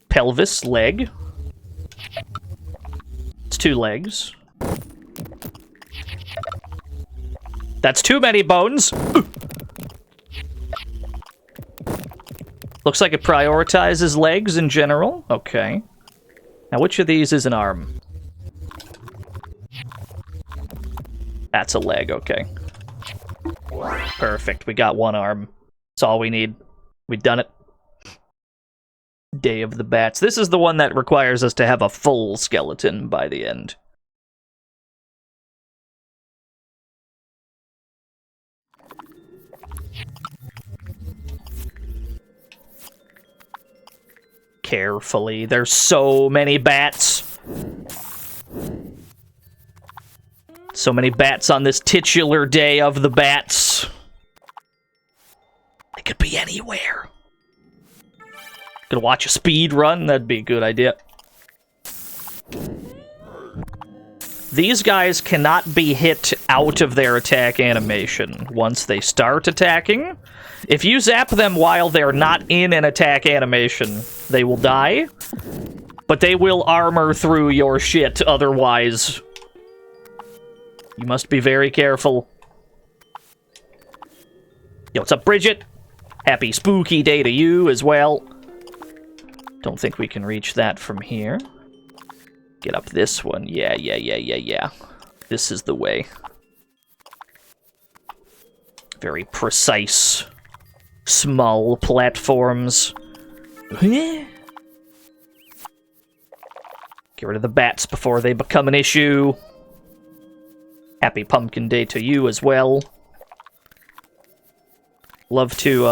Pelvis, leg. It's 2 legs. That's too many bones. Looks like it prioritizes legs in general. Okay. Now, which of these is an arm? That's a leg, okay. Perfect, we got 1 arm. That's all we need. We've done it. Day of the Bats. This is the one that requires us to have a full skeleton by the end. Carefully. There's so many bats. So many bats on this titular day of the bats. They could be anywhere. Gonna watch a speed run? That'd be a good idea. These guys cannot be hit out of their attack animation once they start attacking. If you zap them while they're not in an attack animation, they will die. But they will armor through your shit otherwise. You must be very careful. Yo, what's up, Bridget? Happy spooky day to you as well. Don't think we can reach that from here. Get up this one. Yeah. This is the way. Very precise. Small platforms. Get rid of the bats before they become an issue. Happy Pumpkin Day to you as well. Love to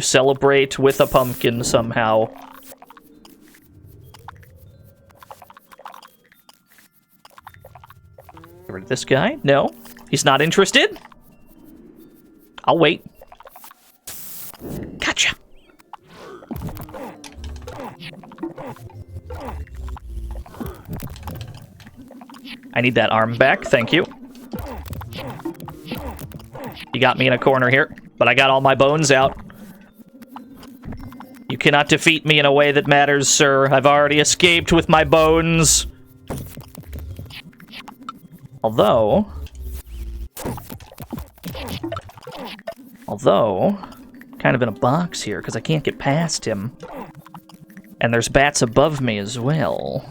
celebrate with a pumpkin somehow. Get rid of this guy? No, he's not interested. I'll wait. Gotcha. I need that arm back, thank you. You got me in a corner here, but I got all my bones out. You cannot defeat me in a way that matters, sir. I've already escaped with my bones. Although, kind of in a box here, because I can't get past him. And there's bats above me as well.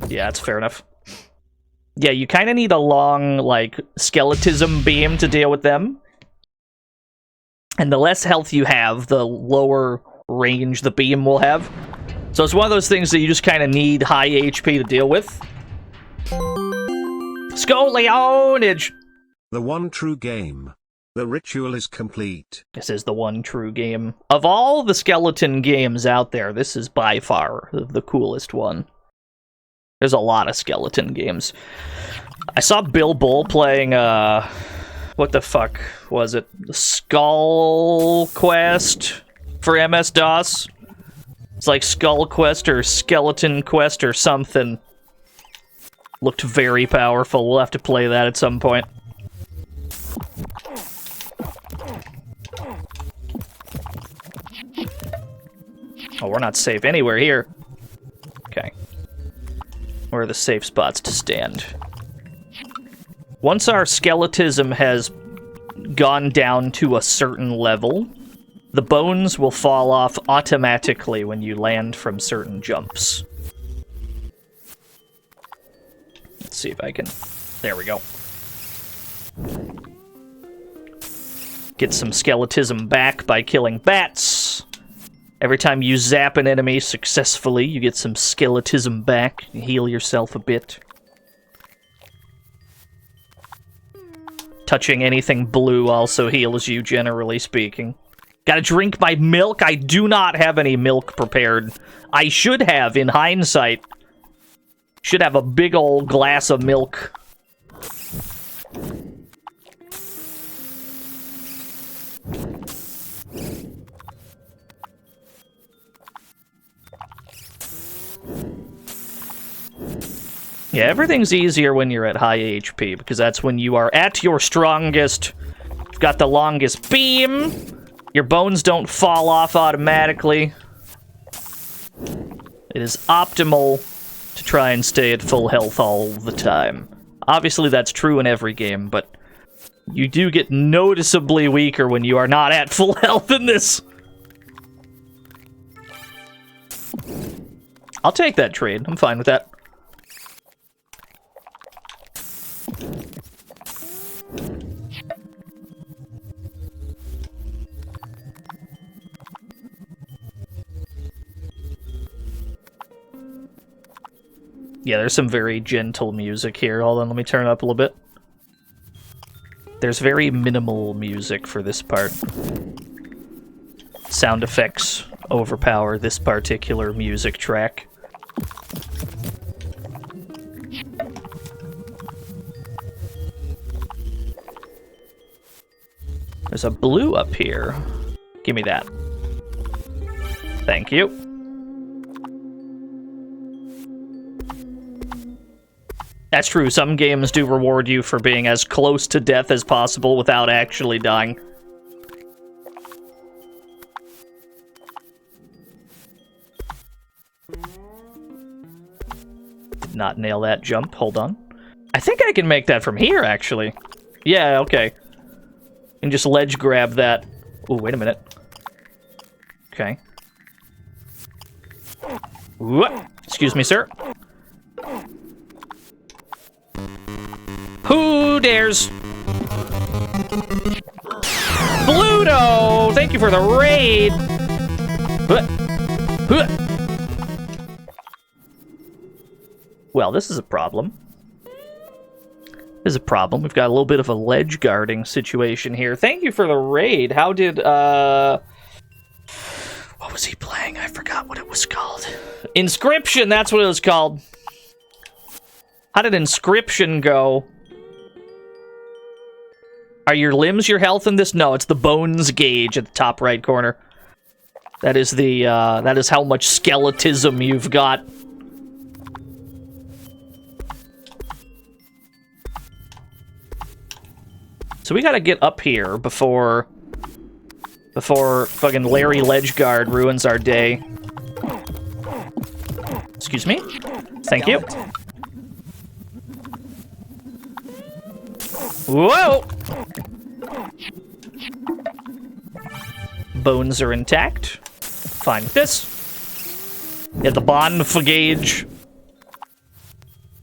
Yeah, that's fair enough. Yeah, you kind of need a long, like, skeletism beam to deal with them. And the less health you have, the lower range the beam will have. So it's one of those things that you just kind of need high HP to deal with. Scoleonage! The one true game. The ritual is complete. This is the one true game. Of all the skeleton games out there, this is by far the coolest one. There's a lot of skeleton games. I saw Bill Bull playing, what the fuck was it? Skull Quest for MS-DOS? It's like Skull Quest or Skeleton Quest or something. Looked very powerful. We'll have to play that at some point. Oh, we're not safe anywhere here. Okay. Where are the safe spots to stand? Once our skeletism has gone down to a certain level, the bones will fall off automatically when you land from certain jumps. Let's see if I can... There we go. Get some skeletism back by killing bats. Every time you zap an enemy successfully, you get some skeletism back. You heal yourself a bit. Touching anything blue also heals you, generally speaking. Gotta drink my milk? I do not have any milk prepared. I should have, in hindsight. Should have a big old glass of milk. Yeah, everything's easier when you're at high HP, because that's when you are at your strongest. You've got the longest beam. Your bones don't fall off automatically. It is optimal to try and stay at full health all the time. Obviously, that's true in every game, but you do get noticeably weaker when you are not at full health in this. I'll take that trade. I'm fine with that. Yeah, there's some very gentle music here. Hold on, let me turn it up a little bit. There's very minimal music for this part. Sound effects overpower this particular music track. There's a blue up here. Give me that. Thank you. That's true, some games do reward you for being as close to death as possible without actually dying. Did not nail that jump, hold on. I think I can make that from here, actually. Yeah, okay. And just ledge grab that. Oh, wait a minute. Okay. Whoop. Excuse me, sir. Who dares? Bluto! Thank you for the raid! Well, this is a problem. There's a problem. We've got a little bit of a ledge guarding situation here. Thank you for the raid. How did, what was he playing? I forgot what it was called. Inscription, that's what it was called. How did Inscription go? Are your limbs your health in this? No, it's the bones gauge at the top right corner. That is the, that is how much skeletism you've got. So we gotta get up here before fucking Larry Ledgeguard ruins our day. Excuse me? Thank you. Whoa! Bones are intact. Fine with this. Yeah, the bond gauge.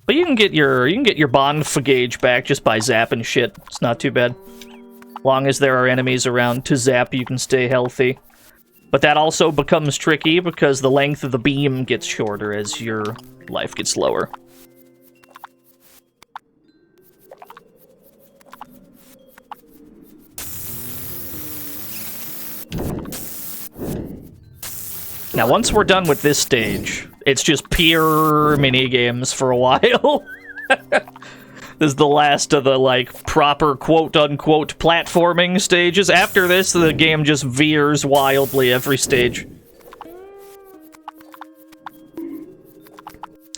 But you can get your bond gauge back just by zapping shit. It's not too bad. Long as there are enemies around to zap, you can stay healthy. But that also becomes tricky because the length of the beam gets shorter as your life gets lower. Now, once we're done with this stage, it's just pure minigames for a while. This is the last of the, like, proper quote-unquote platforming stages. After this, the game just veers wildly every stage.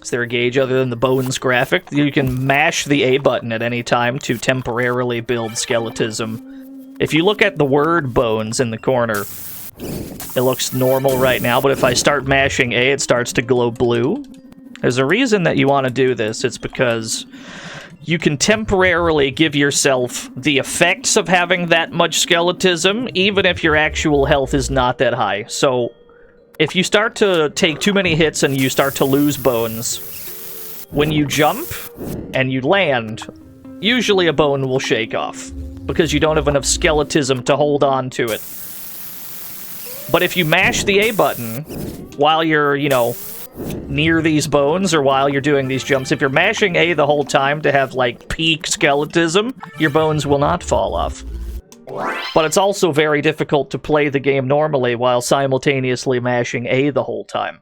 Is there a gauge other than the bones graphic? You can mash the A button at any time to temporarily build skeletism. If you look at the word bones in the corner, it looks normal right now, but if I start mashing A, it starts to glow blue. There's a reason that you want to do this. It's because you can temporarily give yourself the effects of having that much skeletism, even if your actual health is not that high. So, if you start to take too many hits and you start to lose bones, when you jump and you land, usually a bone will shake off, because you don't have enough skeletism to hold on to it. But if you mash the A button while you're, you know, near these bones or while you're doing these jumps, if you're mashing A the whole time to have, like, peak skeletism, your bones will not fall off. But it's also very difficult to play the game normally while simultaneously mashing A the whole time.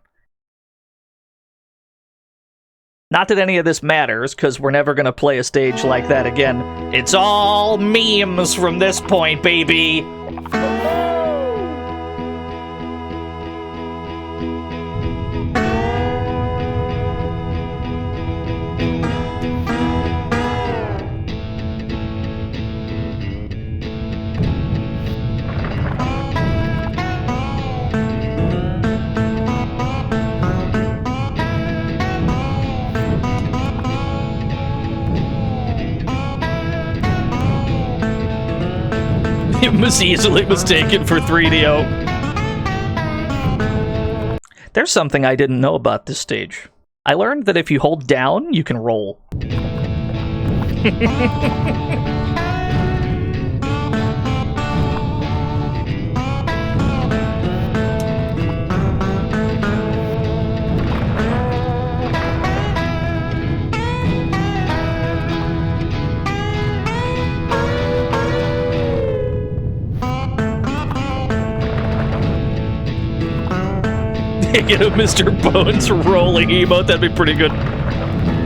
Not that any of this matters, because we're never going to play a stage like that again. It's all memes from this point, baby! It was easily mistaken for 3DO. There's something I didn't know about this stage. I learned that if you hold down, you can roll. Negative Mr. Bones rolling emote. That'd be pretty good.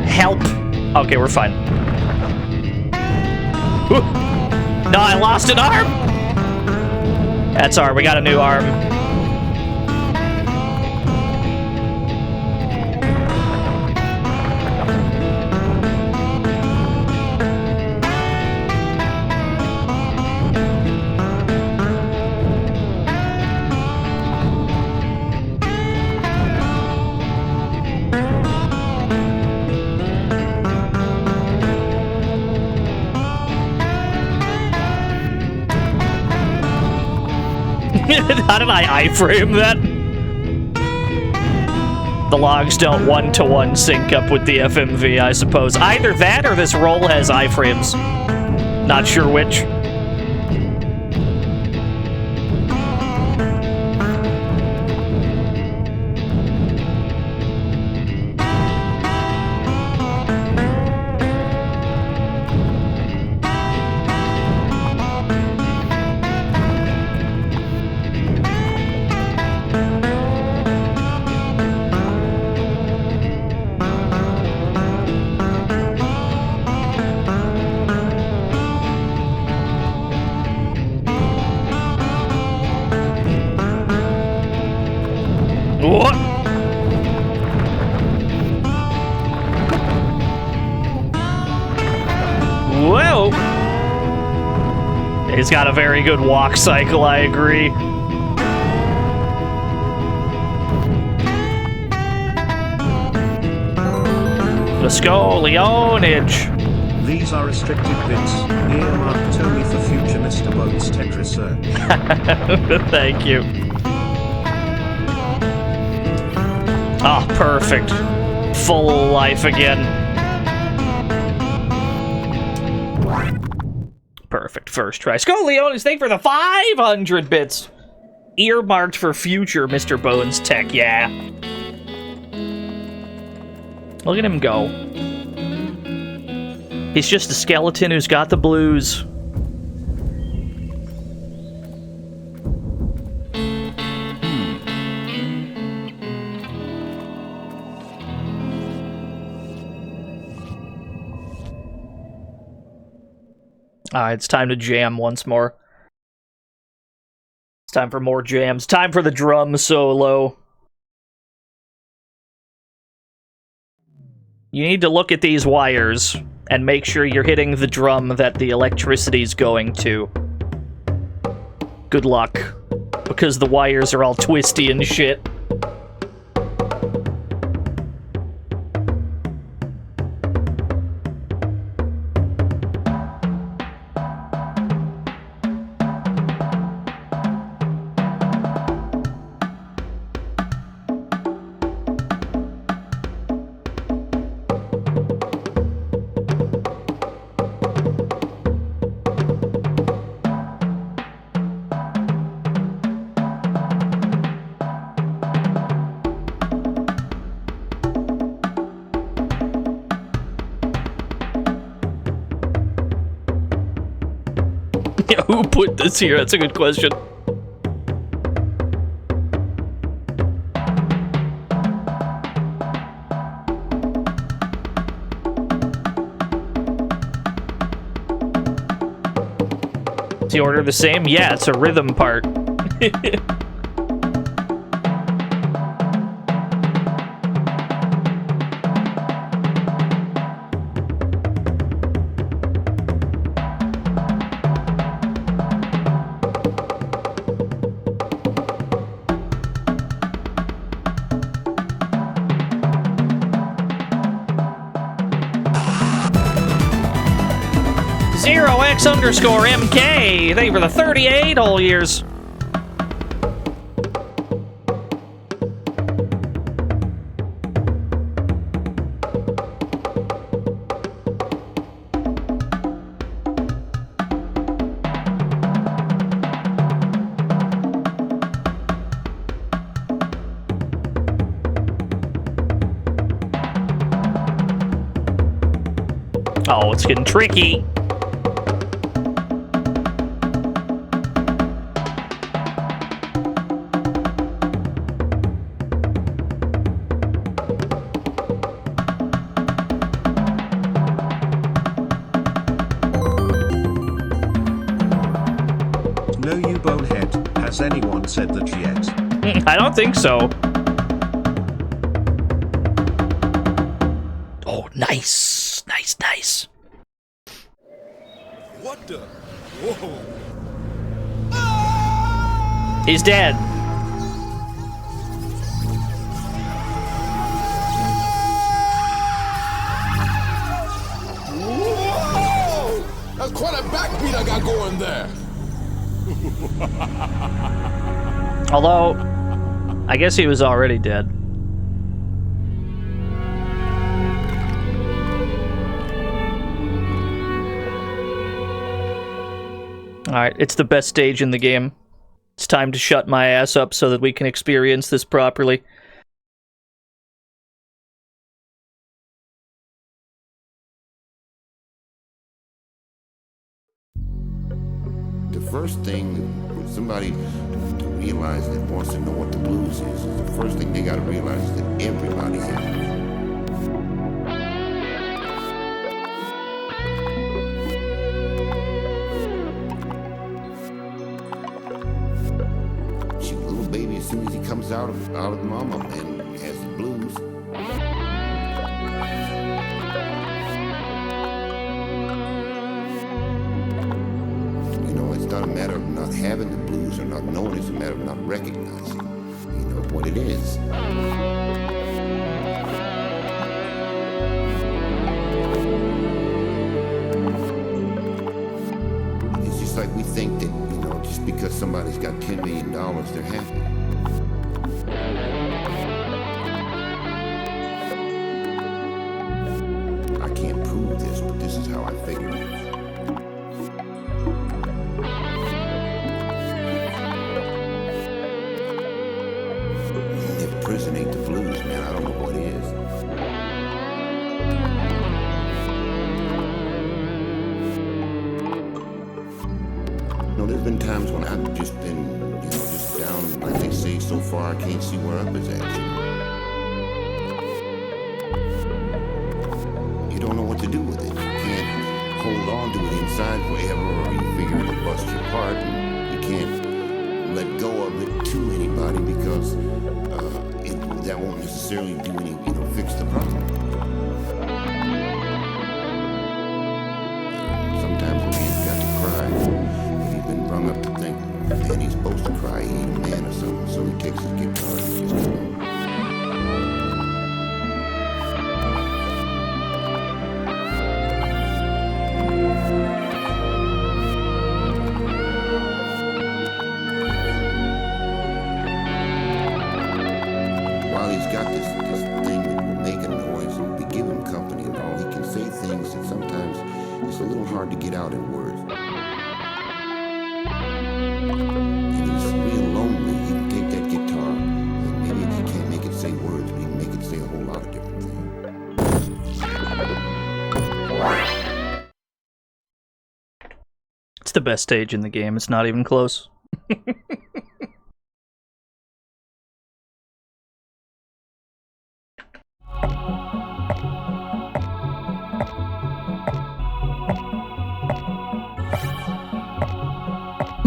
Help. Okay, we're fine. No, I lost an arm! That's our, we got a new arm. How did I iframe that? The logs don't one-to-one sync up with the FMV, I suppose. Either that or this roll has iframes. Not sure which. What? Whoa! He's got a very good walk cycle, I agree. Let's go, Leonage! These are restricted bits, earmarked only for future Mr. Bones tech research. Thank you. Ah, perfect. Full life again. Perfect. First try. Scoleones, thank you for the 500 bits. Earmarked for future Mr. Bones tech, yeah. Look at him go. He's just a skeleton who's got the blues. Alright, it's time to jam once more. It's time for more jams. Time for the drum solo. You need to look at these wires and make sure you're hitting the drum that the electricity's going to. Good luck, because the wires are all twisty and shit. Who put this here? That's a good question. Is the order the same? Yeah, it's a rhythm part. X_MK, thank you for the 38 whole years. Oh, it's getting tricky. No, you bonehead. Has anyone said that yet? I don't think so. Oh, nice. Nice, nice. What the? Whoa. He's dead. Whoa! That's quite a backbeat I got going there. Although, I guess he was already dead. Alright, it's the best stage in the game. It's time to shut my ass up so that we can experience this properly. The first thing somebody to realize that wants to know what the blues is the first thing they got to realize is that everybody has it. Little baby, as soon as he comes out of mama and has the blues. You know, it's not a matter of not having the blues or not knowing, it's a matter of not recognizing, you know, what it is. It's just like we think that, you know, just because somebody's got $10 million, they're happy. I can't prove this, but this is how I figure it. If prison ain't the blues, man, I don't know what is. You know, there's been times when I've just been, you know, just down, like they say, so far I can't see where up is at. You don't know what to do with it. You can't hold on to it inside forever, or you figure it'll bust you apart, and you can't let go of it to anybody because that won't necessarily do any, you know, fix the problem. Sometimes a man's got to cry. If he's been brung up to think, man, he's supposed to cry, he ain't a man or something, so he takes his guitar and he just goes. While he's got this thing that will make a noise and we give him company and all, he can say things that sometimes it's a little hard to get out in words. And he's real lonely. He can take that guitar and maybe he can't make it say words, but he can make it say a whole lot of different things. It's the best stage in the game. It's not even close.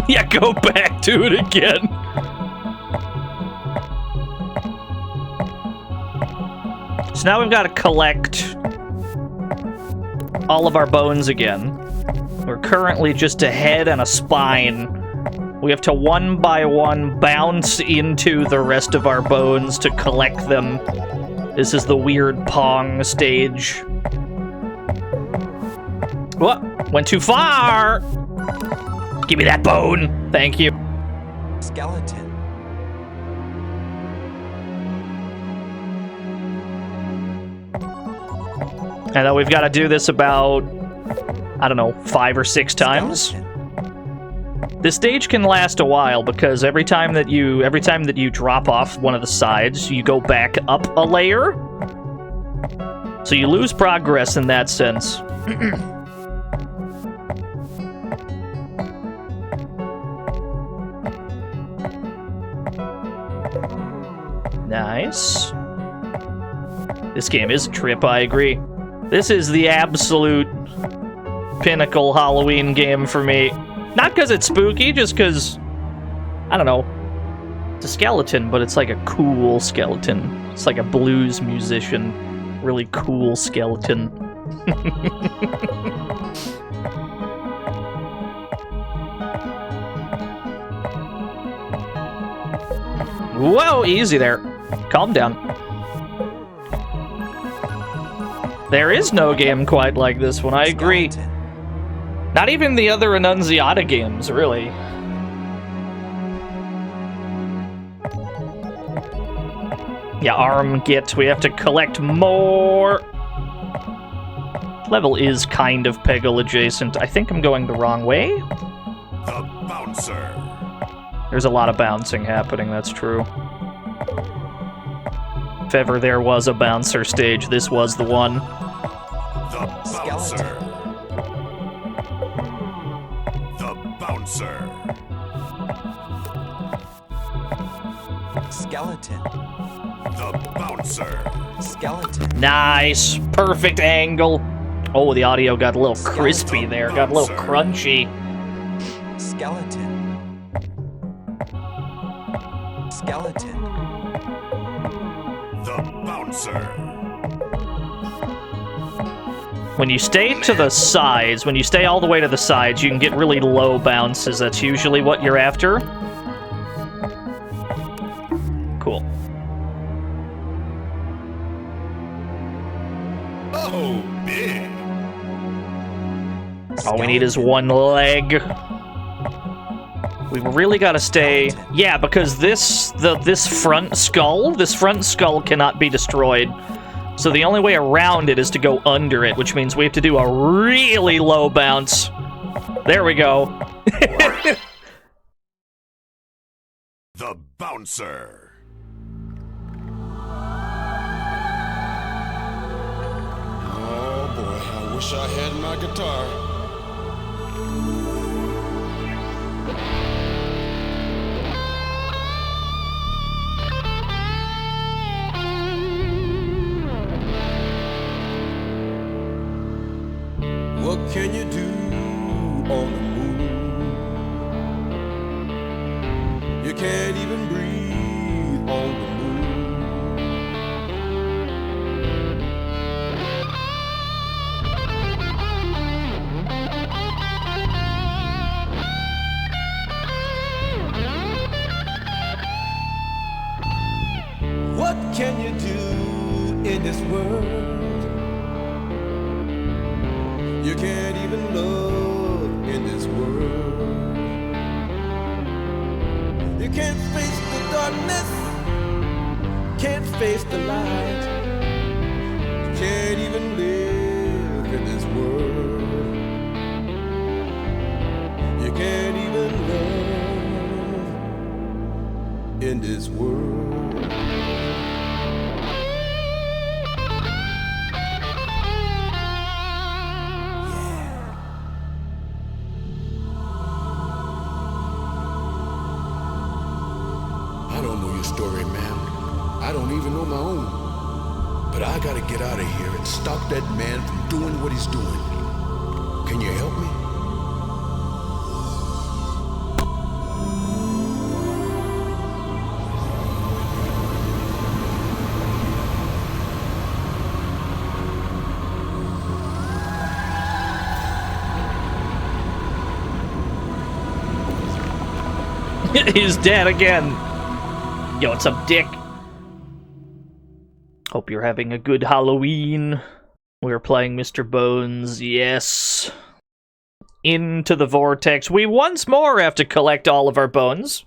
Yeah, go back to it again. So now we've got to collect all of our bones again. We're currently just a head and a spine. We have to one by one bounce into the rest of our bones to collect them. This is the weird Pong stage. What? Went too far! Give me that bone! Thank you. Skeleton. And now we've got to do this about, I don't know, 5 or 6 times. Skeleton. This stage can last a while because every time that you drop off one of the sides, you go back up a layer. So you lose progress in that sense. Nice. This game is a trip, I agree. This is the absolute pinnacle Halloween game for me. Not because it's spooky, just because, I don't know. It's a skeleton, but it's like a cool skeleton. It's like a blues musician. Really cool skeleton. Whoa, easy there. Calm down. There is no game quite like this one, I agree. Not even the other Annunziata games, really. Yeah, arm get. We have to collect more. Level is kind of Peggle adjacent. I think I'm going the wrong way. The bouncer. There's a lot of bouncing happening, that's true. If ever there was a bouncer stage, this was the one. The bouncer. The bouncer. Skeleton. The bouncer. Skeleton. Nice. Perfect angle. Oh, the audio got a little crispy there. Got a little crunchy. Skeleton. Skeleton. The bouncer. When you stay to the sides, when you stay all the way to the sides, you can get really low bounces. That's usually what you're after. Cool. Oh, big. All we need is one leg. We really gotta stay... Yeah, because this front skull cannot be destroyed. So the only way around it is to go under it, which means we have to do a really low bounce. There we go. The bouncer. Oh boy, I wish I had my guitar. What can you do on the moon? You can't even breathe on the moon. What can you do in this world? You can't even love in this world. You can't face the darkness, can't face the light. You can't even live in this world. You can't even love in this world. Story, ma'am. I don't even know my own. But I gotta get out of here and stop that man from doing what he's doing. Can you help me? He's dead again. Yo, what's up, Dick? Hope you're having a good Halloween. We're playing Mr. Bones, yes. Into the vortex. We once more have to collect all of our bones.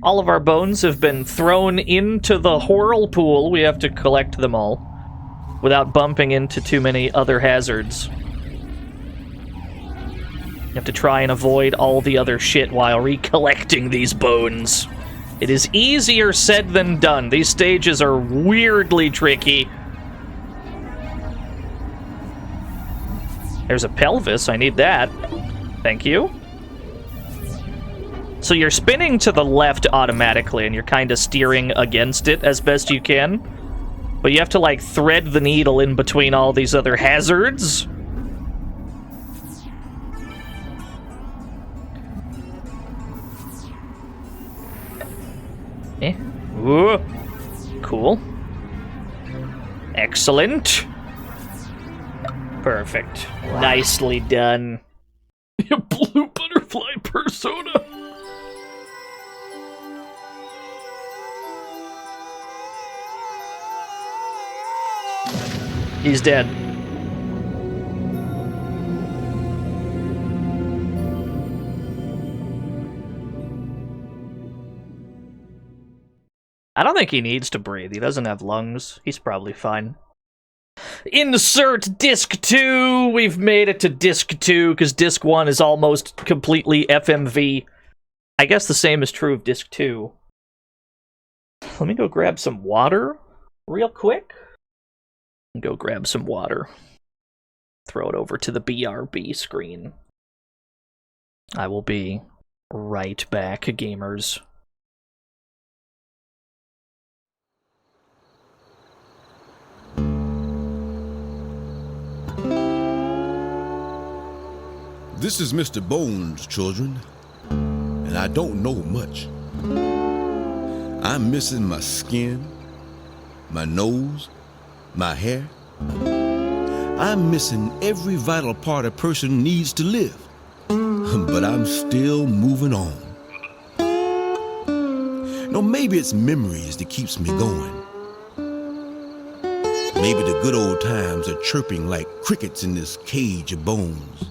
All of our bones have been thrown into the whirlpool. We have to collect them all without bumping into too many other hazards. You have to try and avoid all the other shit while recollecting these bones. It is easier said than done. These stages are weirdly tricky. There's a pelvis. I need that. Thank you. So you're spinning to the left automatically, and you're kind of steering against it as best you can. But you have to, like, thread the needle in between all these other hazards. Ooh. Cool. Excellent. Perfect. Nicely done. Blue butterfly persona. He's dead. I don't think he needs to breathe. He doesn't have lungs. He's probably fine. Insert disc 2! We've made it to disc 2, because disc 1 is almost completely FMV. I guess the same is true of disc 2. Let me go grab some water real quick. Go grab some water. Throw it over to the BRB screen. I will be right back, gamers. This is Mr. Bones, children, and I don't know much. I'm missing my skin, my nose, my hair. I'm missing every vital part a person needs to live, but I'm still moving on. No, maybe it's memories that keeps me going. Maybe the good old times are chirping like crickets in this cage of bones.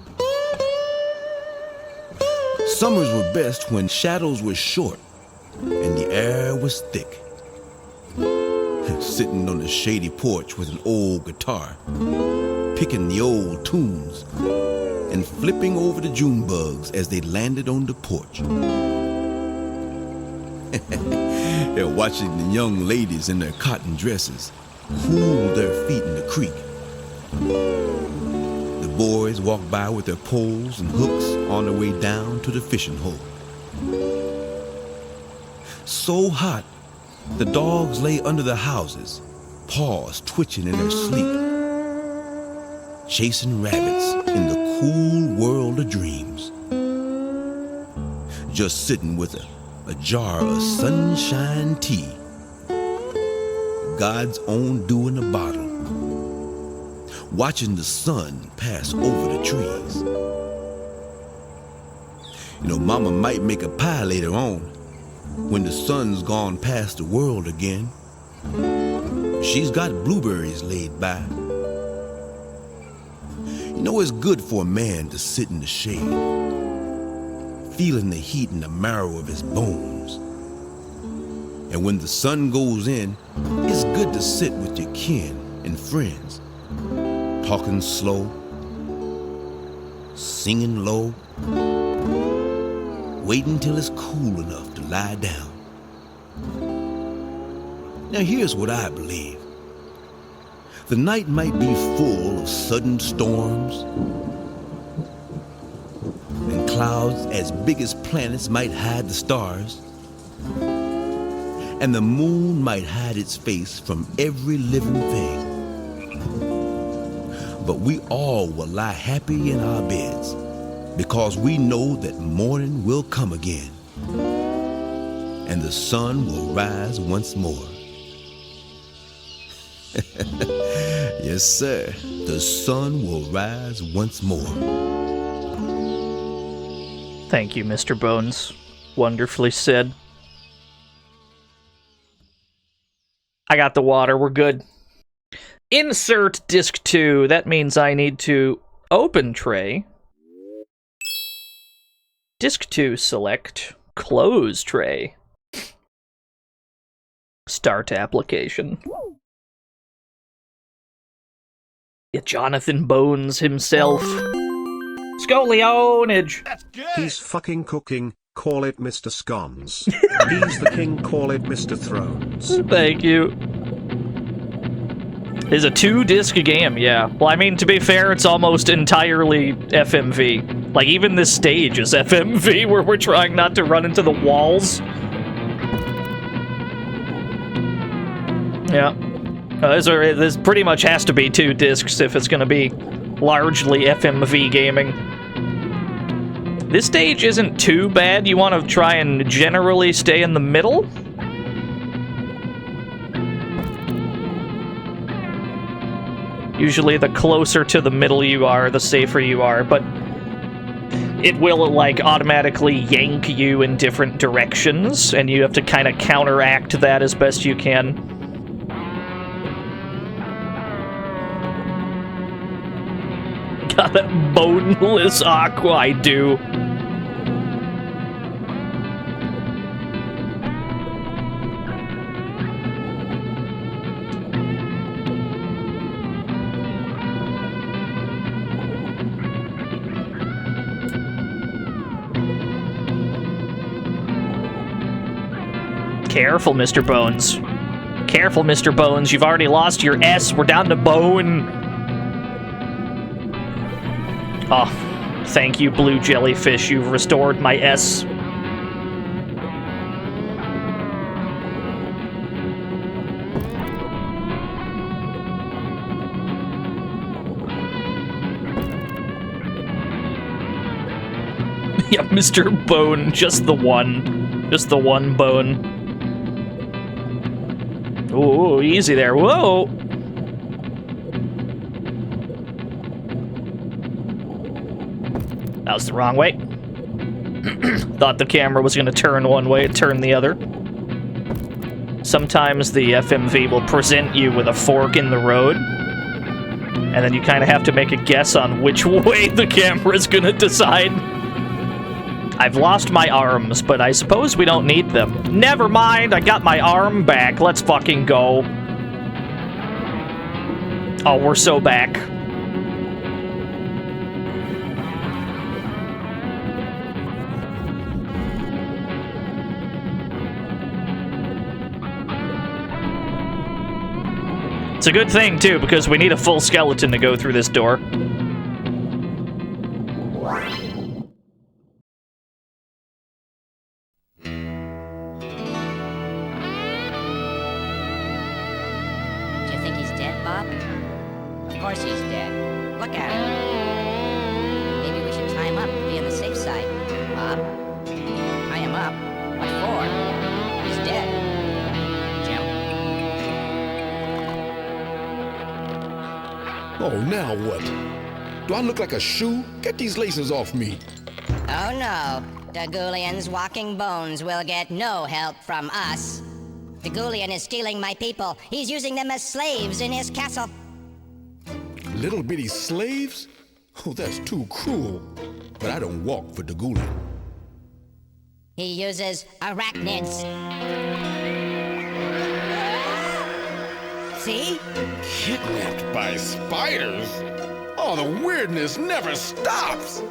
Summers were best when shadows were short and the air was thick. Sitting on the shady porch with an old guitar, picking the old tunes and flipping over the June bugs as they landed on the porch. They're watching the young ladies in their cotton dresses cool their feet in the creek. The boys walk by with their poles and hooks on their way down to the fishing hole. So hot, the dogs lay under the houses, paws twitching in their sleep, chasing rabbits in the cool world of dreams. Just sitting with a jar of sunshine tea, God's own dew in a bottle, watching the sun pass over the trees. You know, Mama might make a pie later on when the sun's gone past the world again. She's got blueberries laid by. You know, it's good for a man to sit in the shade, feeling the heat in the marrow of his bones. And when the sun goes in, it's good to sit with your kin and friends, talking slow, singing low, waiting till it's cool enough to lie down. Now here's what I believe. The night might be full of sudden storms, and clouds as big as planets might hide the stars, and the moon might hide its face from every living thing. But we all will lie happy in our beds, because we know that morning will come again, and the sun will rise once more. Yes, sir, the sun will rise once more. Thank you, Mr. Bones. Wonderfully said. I got the water, we're good. Insert disc 2. That means I need to open tray. Disc 2 select. Close tray. Start application. Yeah, Jonathan Bones himself. Scolionage! He's fucking cooking, call it Mr. Scones. He's the king, call it Mr. Thrones. Thank you. It's a 2-disc game, yeah. Well, I mean, to be fair, it's almost entirely FMV. Like, even this stage is FMV, where we're trying not to run into the walls. Yeah. This pretty much has to be 2 discs if it's going to be largely FMV gaming. This stage isn't too bad. You want to try and generally stay in the middle. Usually the closer to the middle you are, the safer you are, but it will, like, automatically yank you in different directions, and you have to kind of counteract that as best you can. God, that boneless aqua, I do. Careful, Mr. Bones. Careful, Mr. Bones. You've already lost your S. We're down to bone. Oh, thank you, blue jellyfish. You've restored my S. Yeah, Mr. Bone. Just the one. Just the one bone. Ooh, easy there. Whoa! That was the wrong way. Thought the camera was going to turn one way, it turned the other. Sometimes the FMV will present you with a fork in the road, and then you kind of have to make a guess on which way the camera's going to decide. I've lost my arms, but I suppose we don't need them. Never mind, I got my arm back. Let's fucking go. Oh, we're so back. It's a good thing, too, because we need a full skeleton to go through this door. Oh, now what? Do I look like a shoe? Get these laces off me. Oh no, Dagulian's walking bones will get no help from us. Dagulian is stealing my people. He's using them as slaves in his castle. Little bitty slaves? Oh, that's too cruel. But I don't walk for Dagulian. He uses arachnids. See? Kidnapped by spiders? Oh, the weirdness never stops.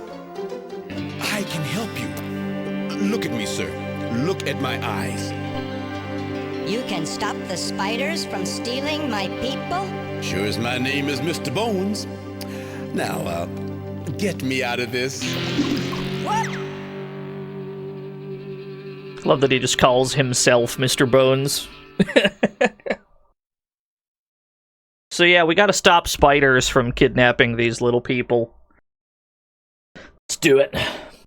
I can help you. Look at me, sir. Look at my eyes. You can stop the spiders from stealing my people? Sure as my name is Mr. Bones. Now, get me out of this. What? Love that he just calls himself Mr. Bones. So yeah, we gotta stop spiders from kidnapping these little people. Let's do it.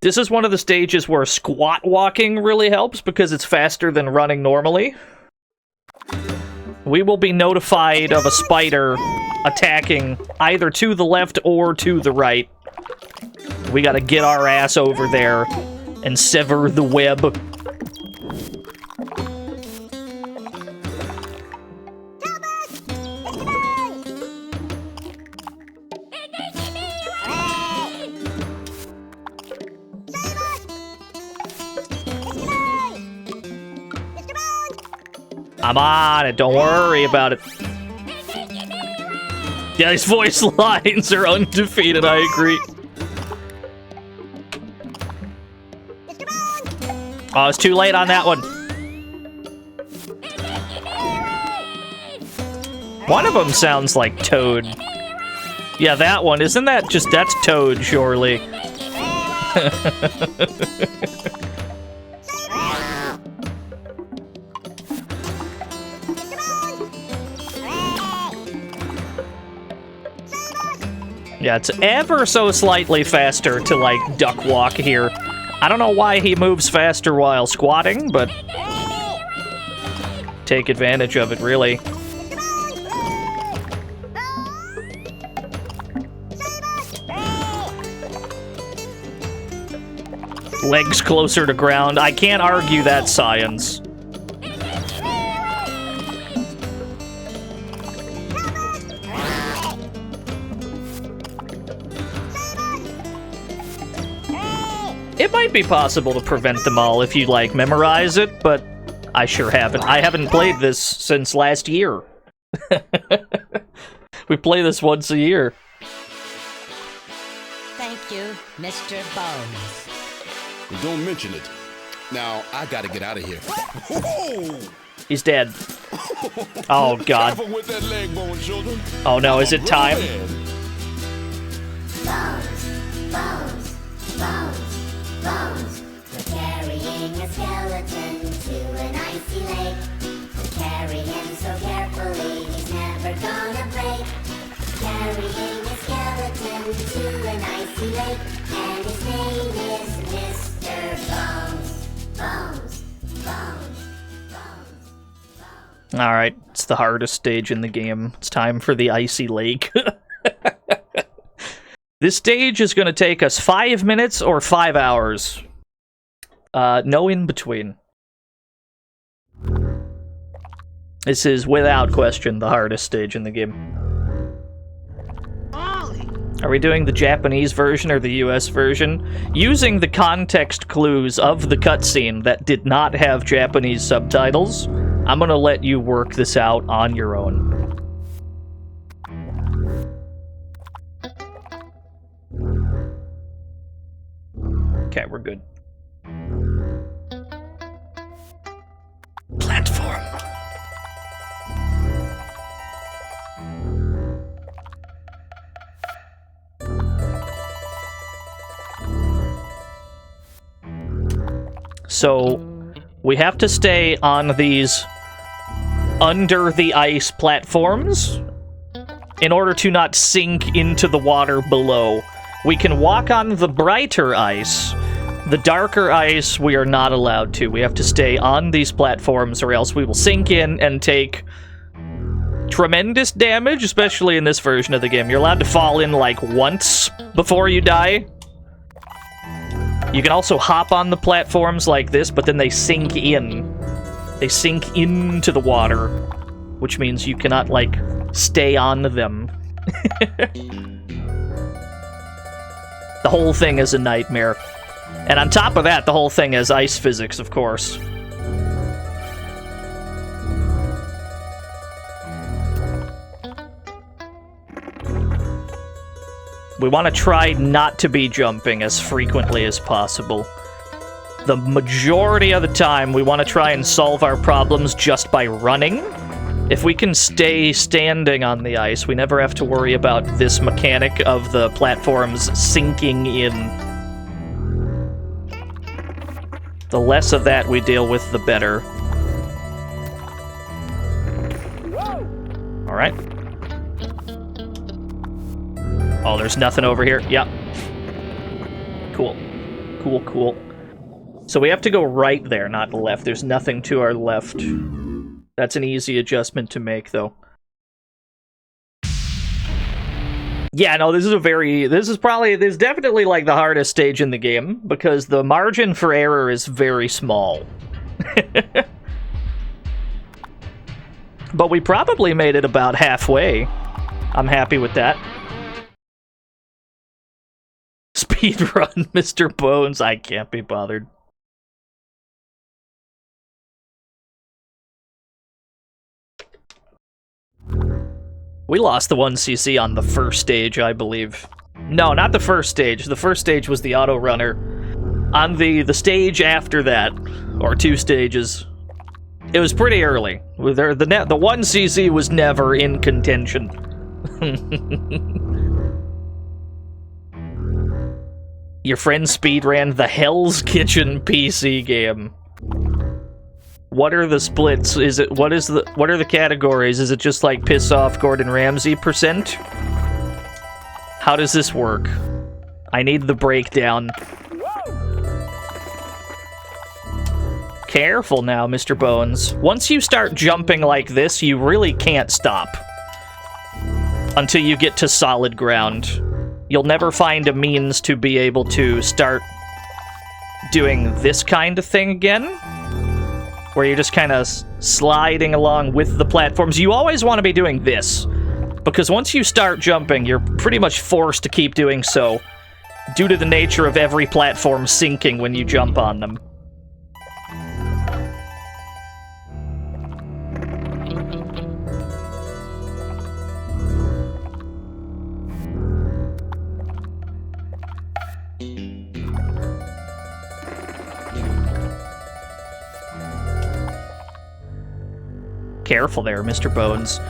This is one of the stages where squat walking really helps because it's faster than running normally. We will be notified of a spider attacking either to the left or to the right. We gotta get our ass over there and sever the web. I'm on it, don't worry about it. Yeah, these voice lines are undefeated, I agree. Oh, it's too late on that one. One of them sounds like Toad. Yeah, that one. Isn't that just... That's Toad, surely. Yeah, it's ever so slightly faster to, like, duck walk here. I don't know why he moves faster while squatting, but... take advantage of it, really. Legs closer to ground. I can't argue that science. It might be possible to prevent them all if you, like, memorize it, but I sure haven't. I haven't played this since last year. We play this once a year. Thank you, Mr. Bones. Don't mention it. Now, I gotta get out of here. Whoa! He's dead. Oh, God. Careful with that leg bone, children. Oh, no, is it time? Bones, bones, bones, bones. We're carrying a skeleton to an icy lake. We carry him so carefully, he's never gonna break. Carrying a skeleton to an icy lake, and his name is Mr. Bones. Bones, bones, bones, bones. Alright, it's the hardest stage in the game. It's time for the icy lake. This stage is going to take us 5 minutes or 5 hours. No in between. This is, without question, the hardest stage in the game. Are we doing the Japanese version or the US version? Using the context clues of the cutscene that did not have Japanese subtitles, I'm gonna let you work this out on your own. Okay, we're good. Platform. So, we have to stay on these under-the-ice platforms in order to not sink into the water below. We can walk on the brighter ice. The darker ice, we are not allowed to. We have to stay on these platforms or else we will sink in and take tremendous damage, especially in this version of the game. You're allowed to fall in, like, once before you die. You can also hop on the platforms like this, but then they sink in. They sink into the water, which means you cannot, like, stay on them. The whole thing is a nightmare. And on top of that, the whole thing is ice physics, of course. We want to try not to be jumping as frequently as possible. The majority of the time, we want to try and solve our problems just by running. If we can stay standing on the ice, we never have to worry about this mechanic of the platforms sinking in. The less of that we deal with, the better. Alright. Oh, there's nothing over here. Yep. Cool. Cool, cool. So we have to go right there, not left. There's nothing to our left. That's an easy adjustment to make, though. Yeah, no, this is definitely, like, the hardest stage in the game, because the margin for error is very small. But we probably made it about halfway. I'm happy with that. Speedrun, Mr. Bones. I can't be bothered. We lost the 1cc on the first stage, I believe. No, not the first stage. The first stage was the auto runner. On the stage after that, or 2 stages, it was pretty early. The 1cc was never in contention. Your friend speedran the Hell's Kitchen PC game. What are the splits? What are the categories? Is it just like piss off Gordon Ramsay %? How does this work? I need the breakdown. Careful now, Mr. Bones. Once you start jumping like this, you really can't stop. Until you get to solid ground. You'll never find a means to be able to start doing this kind of thing again, where you're just kind of sliding along with the platforms. You always want to be doing this, because once you start jumping, you're pretty much forced to keep doing so, due to the nature of every platform sinking when you jump on them. Careful there, Mr. Bones.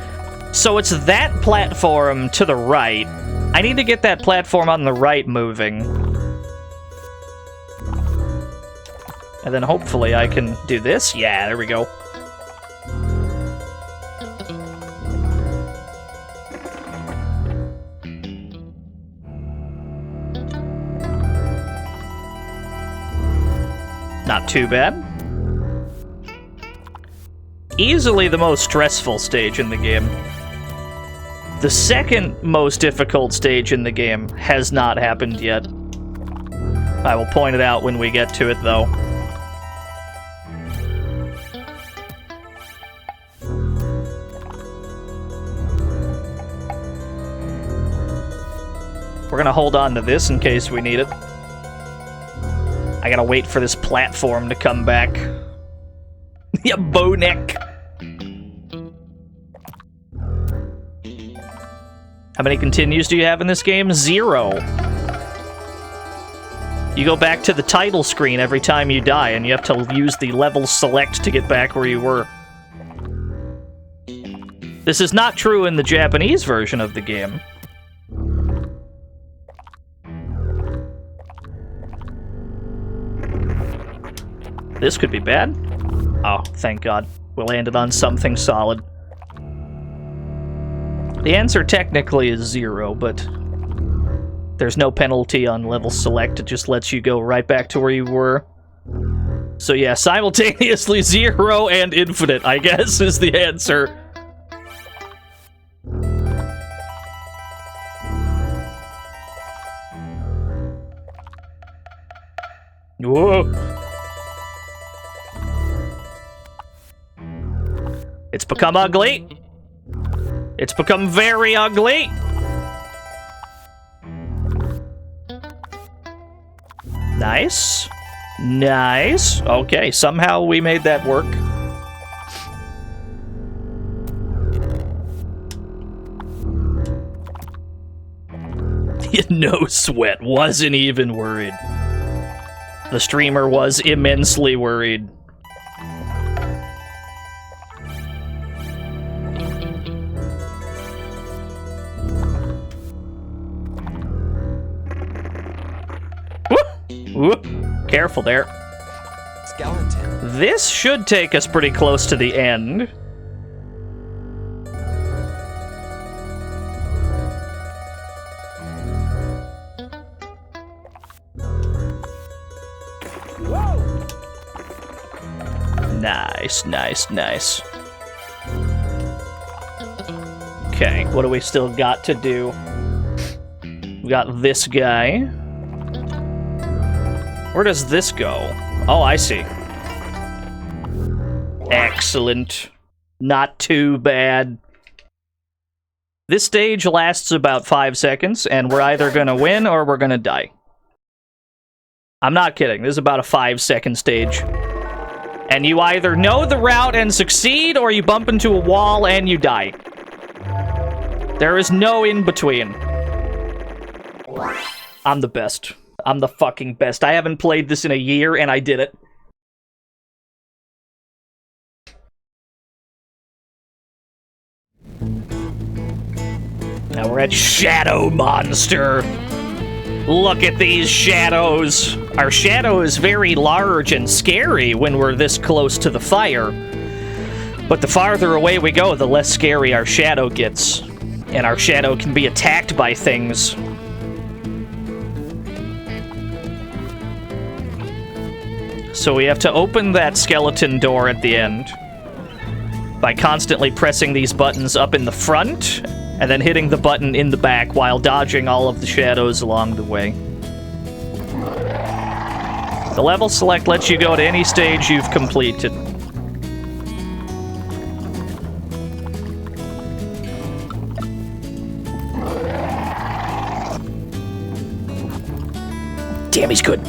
So it's that platform to the right. I need to get that platform on the right moving. And then hopefully I can do this. Yeah, there we go. Not too bad. Easily the most stressful stage in the game. The second most difficult stage in the game has not happened yet. I will point it out when we get to it, though. We're gonna hold on to this in case we need it. I gotta wait for this platform to come back. Ya bow neck. How many continues do you have in this game? 0. You go back to the title screen every time you die, and you have to use the level select to get back where you were. This is not true in the Japanese version of the game. This could be bad. Oh, thank God. We landed on something solid. The answer technically is 0, but there's no penalty on level select. It just lets you go right back to where you were. So yeah, simultaneously 0 and infinite, I guess, is the answer. Whoa. It's become ugly. It's become very ugly. Nice. Nice. Okay, somehow we made that work. No sweat. Wasn't even worried. The streamer was immensely worried. Whoop. Careful there. Skeleton. This should take us pretty close to the end. Whoa. Nice, nice, nice. Okay, what do we still got to do? We got this guy. Where does this go? Oh, I see. Excellent. Not too bad. This stage lasts about 5 seconds, and we're either gonna win or we're gonna die. I'm not kidding. This is about a 5-second stage. And you either know the route and succeed, or you bump into a wall and you die. There is no in between. I'm the best. I'm the fucking best. I haven't played this in a year, and I did it. Now we're at Shadow Monster. Look at these shadows. Our shadow is very large and scary when we're this close to the fire. But the farther away we go, the less scary our shadow gets. And our shadow can be attacked by things. So we have to open that skeleton door at the end by constantly pressing these buttons up in the front and then hitting the button in the back while dodging all of the shadows along the way. The level select lets you go to any stage you've completed. Damn, he's good.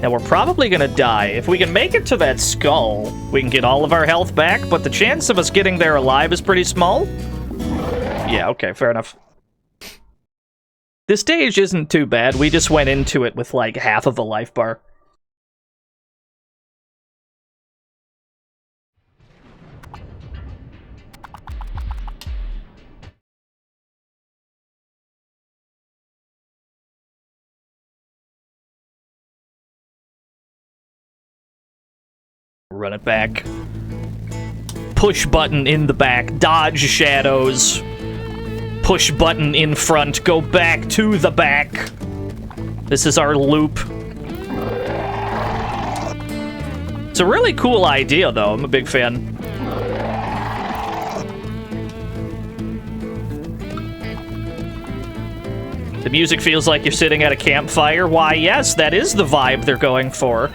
Now we're probably gonna die. If we can make it to that skull, we can get all of our health back, but the chance of us getting there alive is pretty small. Yeah, okay, fair enough. This stage isn't too bad. We just went into it with like half of a life bar. Run it back. Push button in the back. Dodge shadows. Push button in front. Go back to the back. This is our loop. It's a really cool idea, though. I'm a big fan. The music feels like you're sitting at a campfire. Why, yes, that is the vibe they're going for.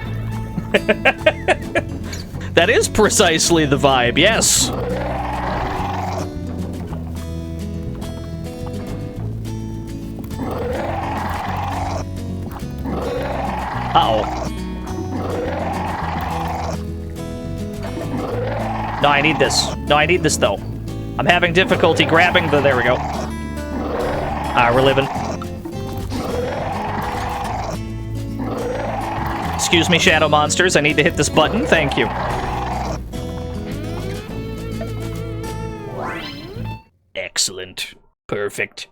That is precisely the vibe, yes. Uh-oh. No, I need this. No, I need this, though. I'm having difficulty grabbing the... There we go. We're living. Excuse me, shadow monsters. I need to hit this button. Thank you. Excellent. Perfect.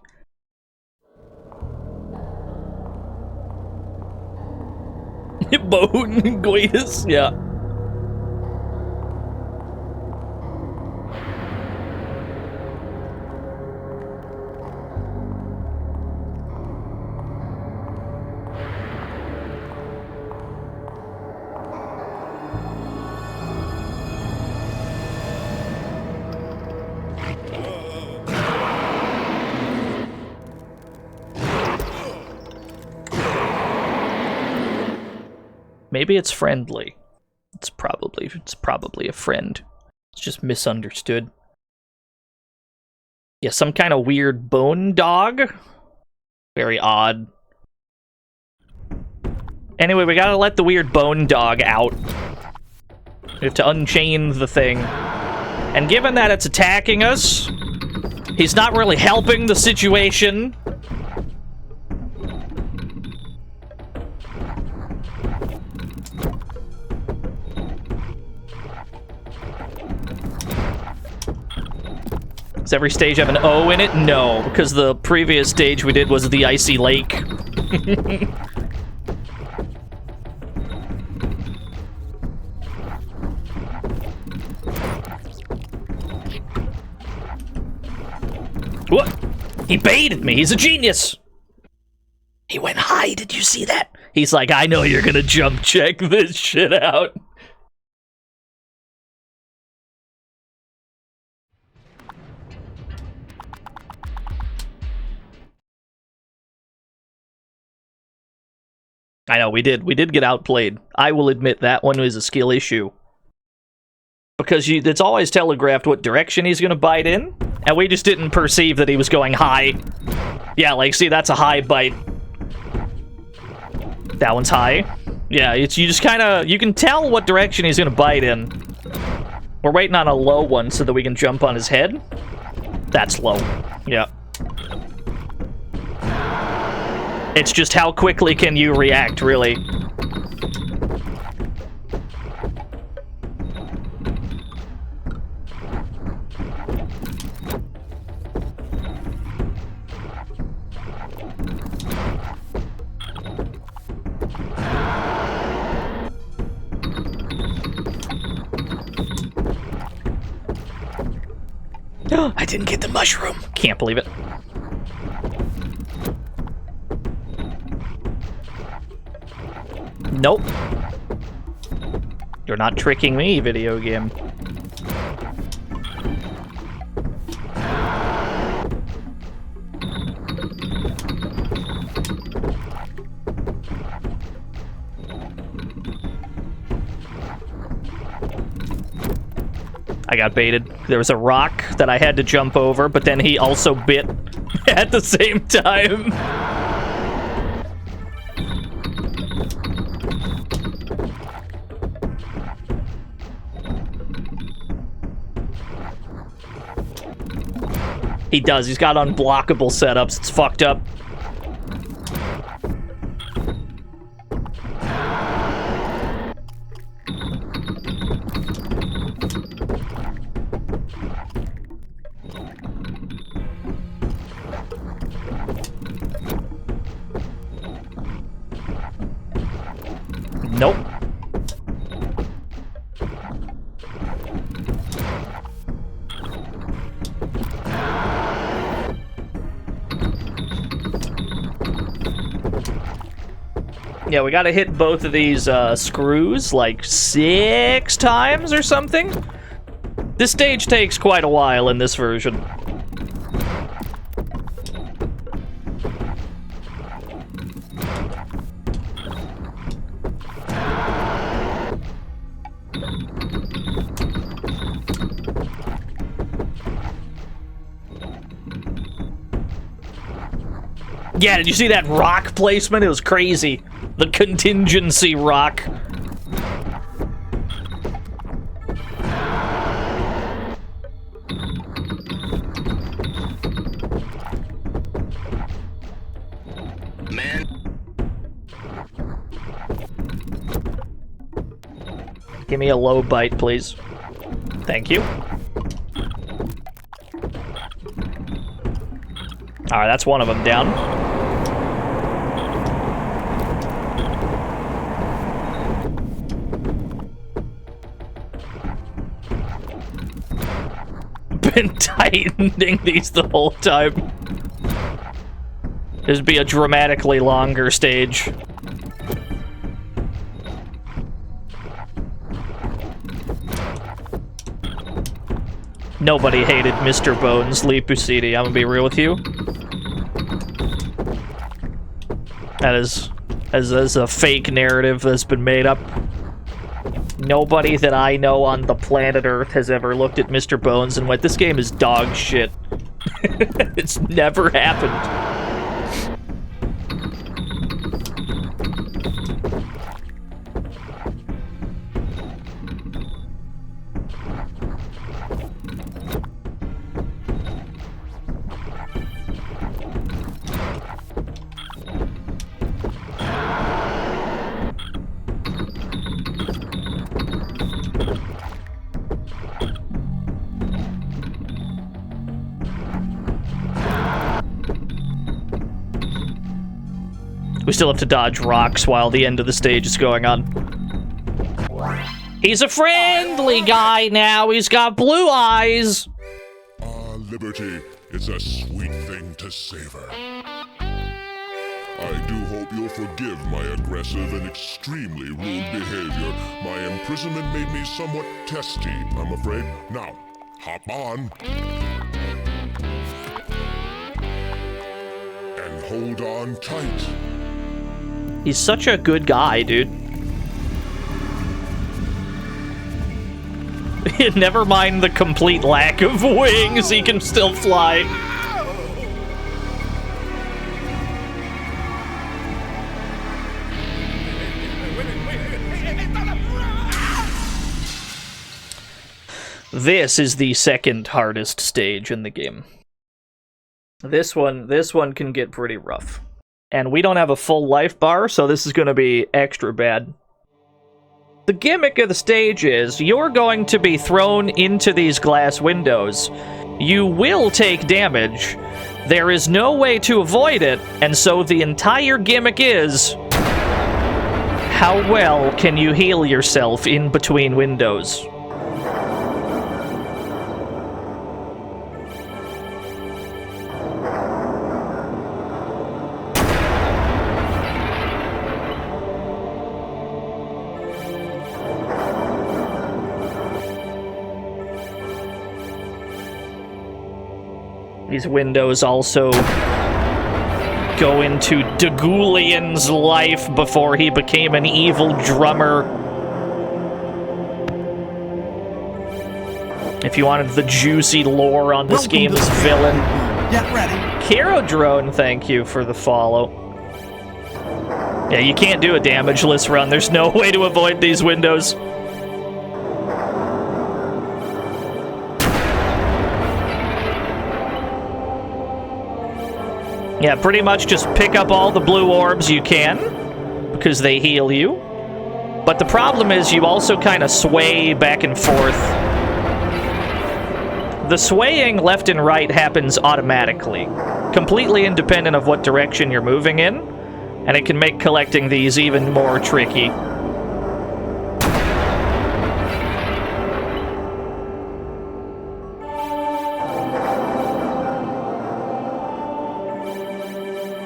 Bone Goitus, yeah. Maybe it's friendly. It's probably a friend. It's just misunderstood. Yeah, some kind of weird bone dog. Very odd. Anyway, we gotta let the weird bone dog out. We have to unchain the thing. And given that it's attacking us, he's not really helping the situation. Does every stage have an O in it? No, because the previous stage we did was the icy lake. What? He baited me. He's a genius. He went high. Did you see that? He's like, I know you're gonna jump check this shit out. I know, we did get outplayed. I will admit that one was a skill issue. Because it's always telegraphed what direction he's gonna bite in, and we just didn't perceive that he was going high. Yeah, like, see, that's a high bite. That one's high. Yeah, you just kinda, you can tell what direction he's gonna bite in. We're waiting on a low one so that we can jump on his head. That's low. Yeah. It's just how quickly can you react, really. I didn't get the mushroom. Can't believe it. Nope. You're not tricking me, video game. I got baited. There was a rock that I had to jump over, but then he also bit at the same time. He does. He's got unblockable setups. It's fucked up. Nope. Yeah, we gotta hit both of these screws like 6 times or something. This stage takes quite a while in this version. Yeah, did you see that rock placement? It was crazy. The contingency rock. Man. Give me a low bite, please. Thank you. Alright, that's one of them down. Been tightening these the whole time. This would be a dramatically longer stage. Nobody hated Mr. Bones, Lee Pusiti, I'm gonna be real with you. That is a fake narrative that's been made up. Nobody that I know on the planet Earth has ever looked at Mr. Bones and went, this game is dog shit. It's never happened. We still have to dodge rocks while the end of the stage is going on. He's a friendly guy now. He's got blue eyes. Liberty is a sweet thing to savor. I do hope you'll forgive my aggressive and extremely rude behavior. My imprisonment made me somewhat testy, I'm afraid. Now, hop on. And hold on tight. He's such a good guy, dude. Never mind the complete lack of wings, he can still fly. This is the second hardest stage in the game. This one can get pretty rough. And we don't have a full life bar, so this is going to be extra bad. The gimmick of the stage is you're going to be thrown into these glass windows. You will take damage. There is no way to avoid it, and so the entire gimmick is how well can you heal yourself in between windows? These windows also go into Dagulian's life before he became an evil drummer. If you wanted the juicy lore on this game's villain. Get ready. Kero Drone, thank you for the follow. Yeah, you can't do a damageless run. There's no way to avoid these windows. Yeah, pretty much just pick up all the blue orbs you can, because they heal you. But the problem is you also kind of sway back and forth. The swaying left and right happens automatically, completely independent of what direction you're moving in, and it can make collecting these even more tricky.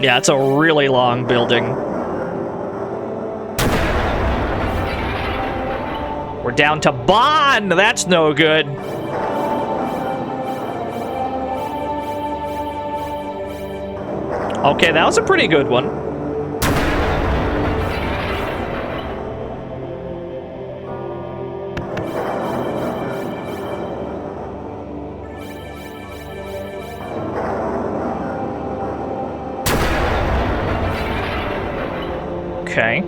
Yeah, it's a really long building. We're down to Bond! That's no good. Okay, that was a pretty good one. Okay.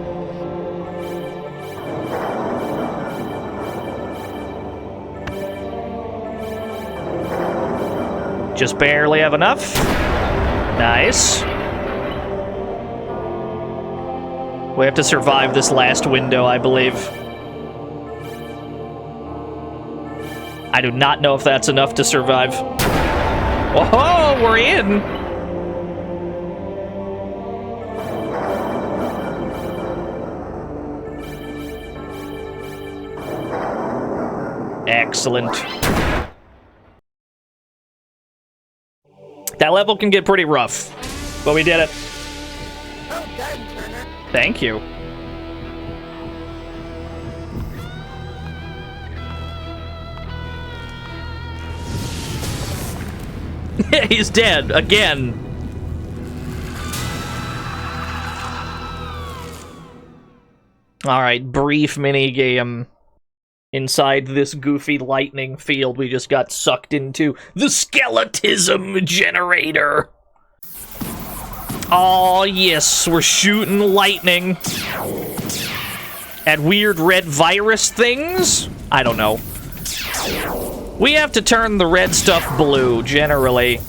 Just barely have enough. Nice. We have to survive this last window, I believe. I do not know if that's enough to survive. Whoa, we're in! Excellent. That level can get pretty rough, but we did it. Thank you. He's dead again. All right, brief mini game. Inside this goofy lightning field, we just got sucked into the skeletism generator. Oh yes, we're shooting lightning at weird red virus things? I don't know. We have to turn the red stuff blue, generally.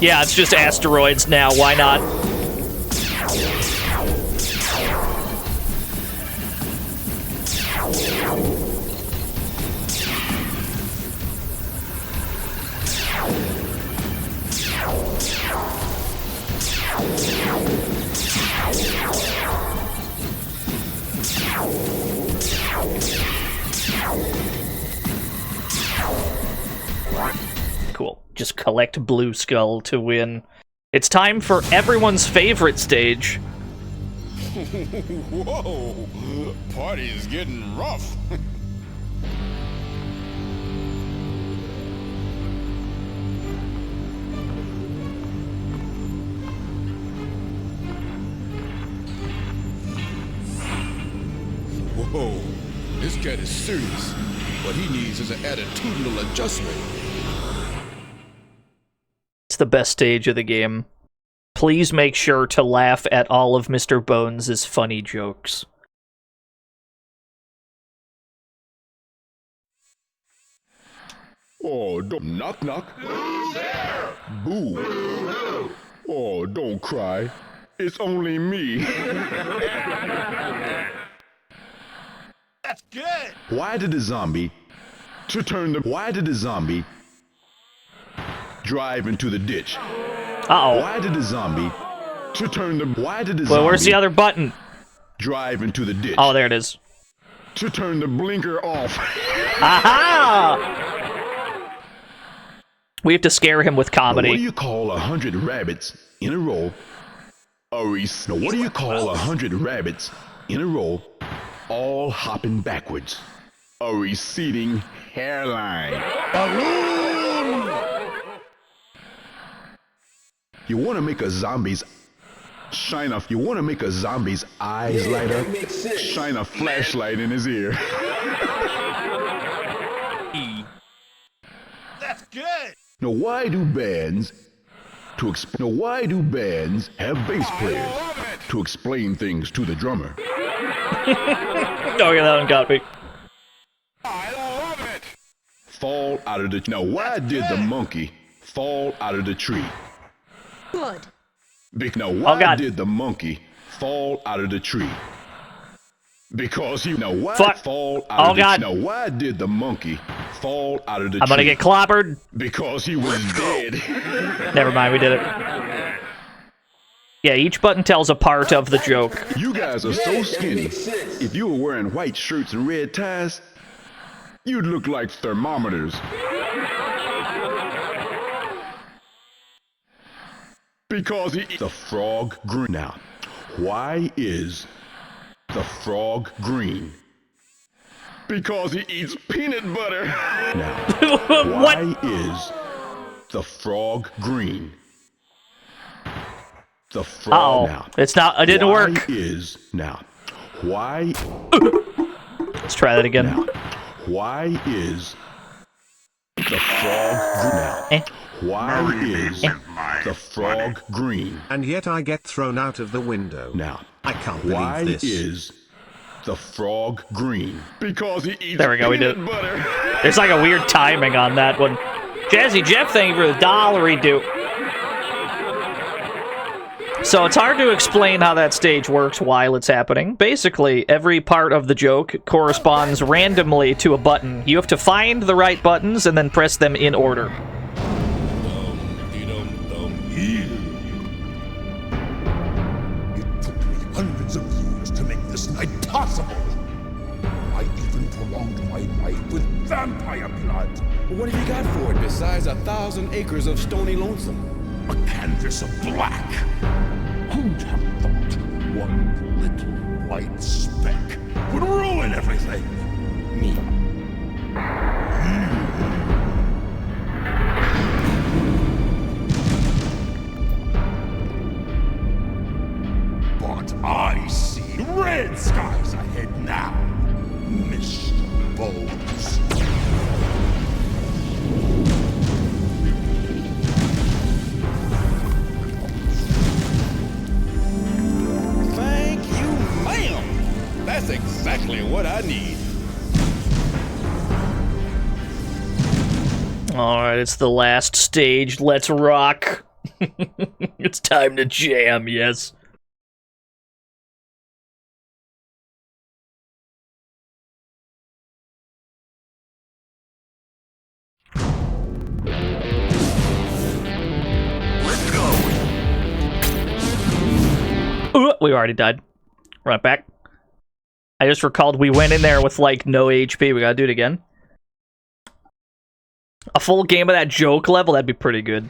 Yeah, it's just asteroids now, why not? Cool. Just collect Blue Skull to win. It's time for everyone's favorite stage. Whoa! Party is getting rough. Whoa! This cat is serious. What he needs is an attitudinal adjustment. It's the best stage of the game. Please make sure to laugh at all of Mr. Bones' funny jokes. Oh, don't knock knock. Who's there? Boo. Boo-hoo. Oh, don't cry. It's only me. That's good. Why did the zombie drive into the ditch? Uh-oh. Why did the zombie Well, where's the other button? Drive into the ditch? Oh, there it is. To turn the blinker off. Aha! We have to scare him with comedy. Now, what do you call 100 rabbits in a row? What do you call 100 rabbits in a row, all hopping backwards? A receding hairline. You want to make a zombie's shine off. You want to make a zombie's eyes light up? Shine a flashlight in his ear. That's good. Now why do bands have bass players to explain things to the drummer? Oh yeah, that one got me. Fall out of the Now why did the monkey fall out of the tree? Good. Now why did the monkey fall out of the tree? Because he Now why fall out of the Now why did the monkey fall out of the tree? I'm gonna get clobbered. Because he was dead. Never mind, we did it. Yeah, each button tells a part of the joke. You guys are so skinny. If you were wearing white shirts and red ties, you'd look like thermometers. Because he eats the frog green. Now, why is the frog green? Because he eats peanut butter. Now, why is the frog green? The frog. Now, it's not. It didn't work. Why? Let's try that again. Now, why is the frog green? Why is the frog green? And yet I get thrown out of the window. Now, I can't believe why this. is the frog green? Because he eats There we go, we did it. butter. There's like a weird timing on that one. Jazzy Jeff, thank you for the $1 So it's hard to explain how that stage works while it's happening. Basically, every part of the joke corresponds randomly to a button. You have to find the right buttons and then press them in order. It took me hundreds of years to make this night possible. I even prolonged my life with vampire blood. What have you got for it besides 1,000 acres of stony lonesome? A canvas of black. Who'd have thought one little white speck would ruin everything? Me. But I see red skies ahead now, Mr. Bones. Thank you, ma'am. That's exactly what I need. Alright, it's the last stage. Let's rock. It's time to jam, yes. Let's go. We already died. Run it back. I just recalled we went in there with like no HP. We gotta do it again. A full game of that joke level, that'd be pretty good.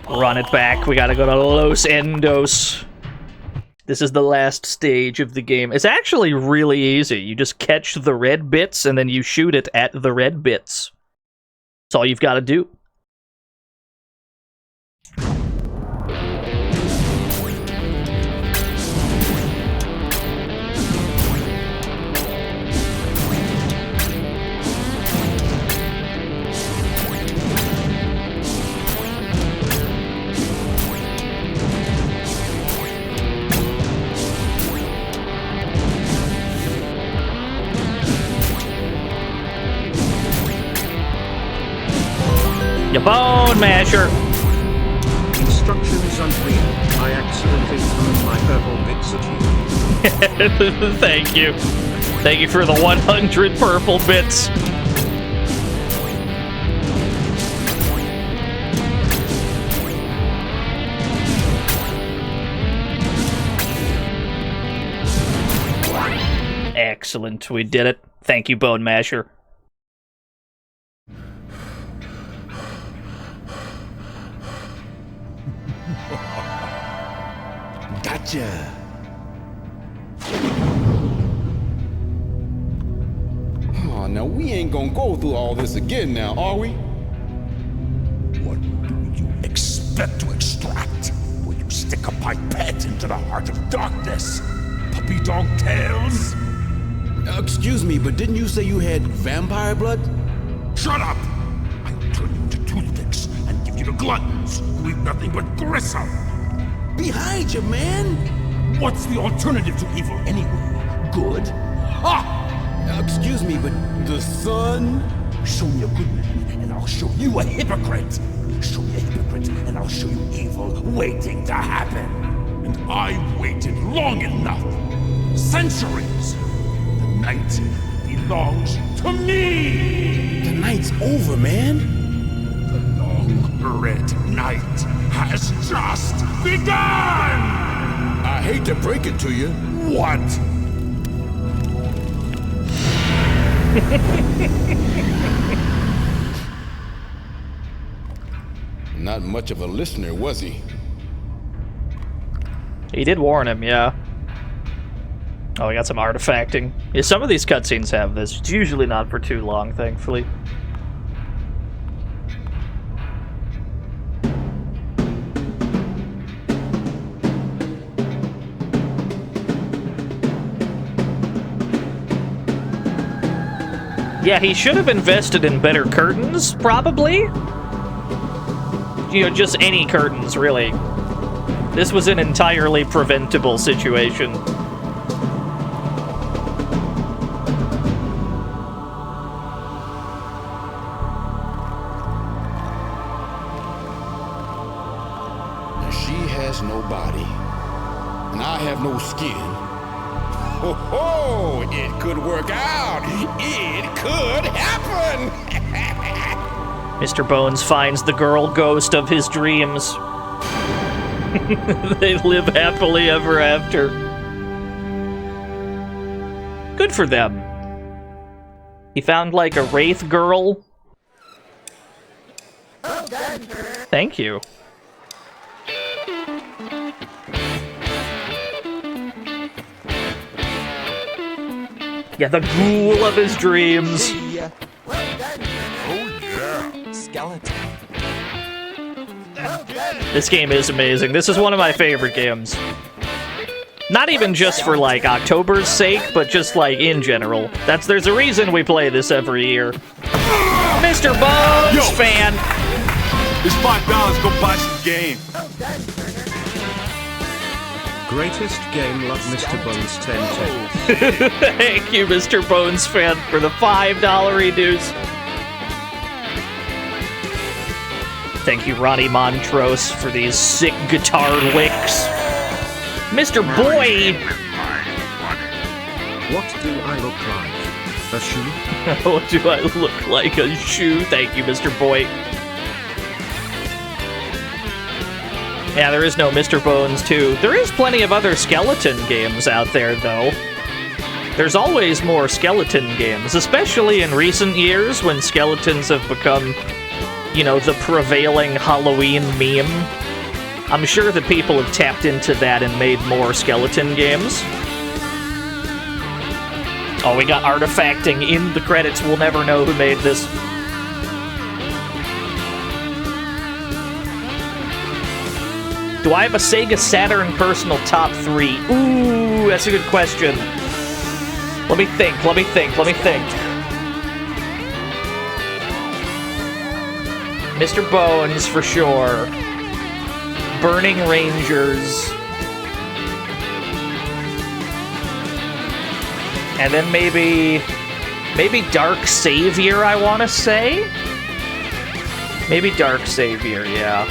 Run it back. We gotta go to Los Endos. This is the last stage of the game. It's actually really easy. You just catch the red bits and then you shoot it at the red bits. That's all you've got to do. Your bone masher. Instructions unclear. I accidentally threw my purple bits at you. Thank you. Thank you for the 100 purple bits. Excellent. We did it. Thank you, Bone Masher. Gotcha. Oh, now we ain't gonna go through all this again now, are we? What do you expect to stick a pipette into the heart of darkness. Puppy dog tales? Excuse me, but didn't you say you had vampire blood? Shut up! I'll turn you into toothpicks and give you to gluttons who eat nothing but gristle. Behind you, man! What's the alternative to evil anyway? Good? Ha! Excuse me, but the sun? Show me a good man, and I'll show you a hypocrite. Show me a hypocrite, and I'll show you evil waiting to happen. And I waited long enough. Centuries. The night belongs to me. The night's over, man. The long red night has just begun. I hate to break it to you. What? Not much of a listener, was he? He did warn him, yeah. Oh, we got some artifacting. Yeah, some of these cutscenes have this. It's usually not for too long, thankfully. Yeah, he should have invested in better curtains, probably. You know, just any curtains, really. This was an entirely preventable situation. She has no body, and I have no skin. Ho ho! It could work out! It could happen! Mr. Bones finds the girl ghost of his dreams. They live happily ever after. Good for them. He found, like, a wraith girl. Thank you. Yeah, the ghoul of his dreams. Oh yeah. Skeleton. This game is amazing. This is one of my favorite games. Not even just for, like, October's sake, but just, like, in general. There's a reason we play this every year. Mr. Bones fan! It's $5, go buy some game. Greatest game, love Mr. Bones 10. Thank you, Mr. Bones fan, for the $5 reduce. Thank you, Ronnie Montrose, for these sick guitar licks. Mr. Boy! What do I look like? A shoe? What do I look like? A shoe? Thank you, Mr. Boy. Yeah, there is no Mr. Bones 2. There is plenty of other skeleton games out there, though. There's always more skeleton games, especially in recent years when skeletons have become, you know, the prevailing Halloween meme. I'm sure that people have tapped into that and made more skeleton games. Oh, we got artifacting in the credits. We'll never know who made this. Do I have a Sega Saturn personal top 3? Ooh, that's a good question. Let me think. Mr. Bones, for sure. Burning Rangers. And then maybe Dark Savior, I want to say? Maybe Dark Savior, yeah.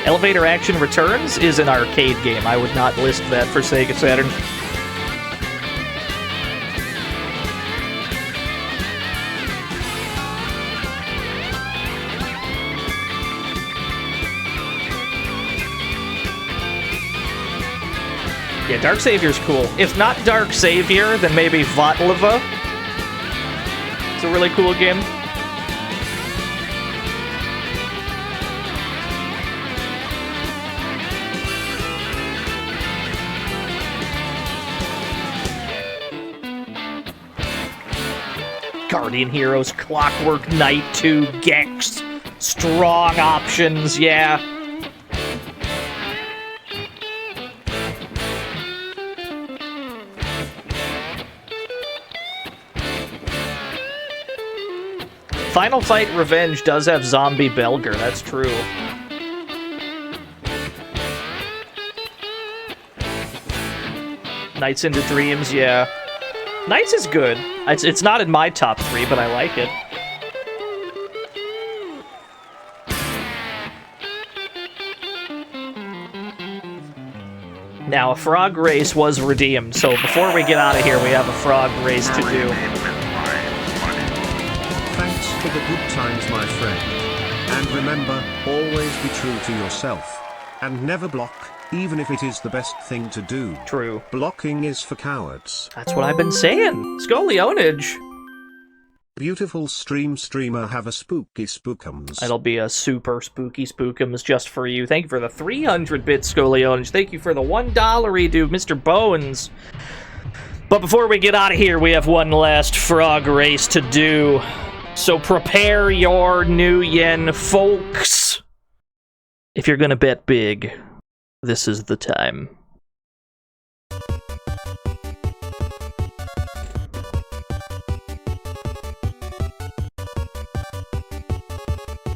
Elevator Action Returns is an arcade game. I would not list that for Sega Saturn. Yeah, Dark Savior's cool. If not Dark Savior, then maybe Votlava. It's a really cool game. Guardian Heroes, Clockwork Knight 2, Gex. Strong options, yeah. Final Fight Revenge does have Zombie Belger, that's true. Nights into Dreams, yeah. Nights is good. It's not in my top 3, but I like it. Now, a frog race was redeemed, so before we get out of here, we have a frog race to do. Thanks for the good times, my friend. And remember, always be true to yourself. And never block, even if it is the best thing to do. True. Blocking is for cowards. That's what I've been saying. Scolionage. Beautiful streamer, have a spooky spookums. It'll be a super spooky spookums just for you. Thank you for the 300-bit Scolionage. Thank you for the $1 dude, Mr. Bones. But before we get out of here, we have one last frog race to do. So prepare your new yen, folks. If you're gonna bet big, this is the time.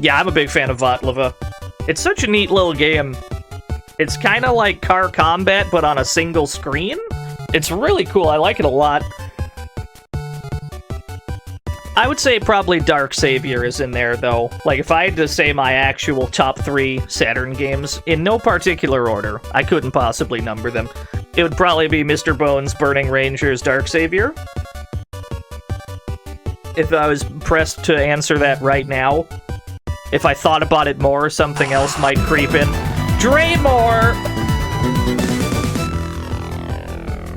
Yeah, I'm a big fan of Vatlava. It's such a neat little game. It's kind of like Car Combat, but on a single screen. It's really cool. I like it a lot. I would say probably Dark Savior is in there, though. Like, if I had to say my actual top 3 Saturn games, in no particular order, I couldn't possibly number them. It would probably be Mr. Bones, Burning Rangers, Dark Savior. If I was pressed to answer that right now, if I thought about it more, something else might creep in. Draymore!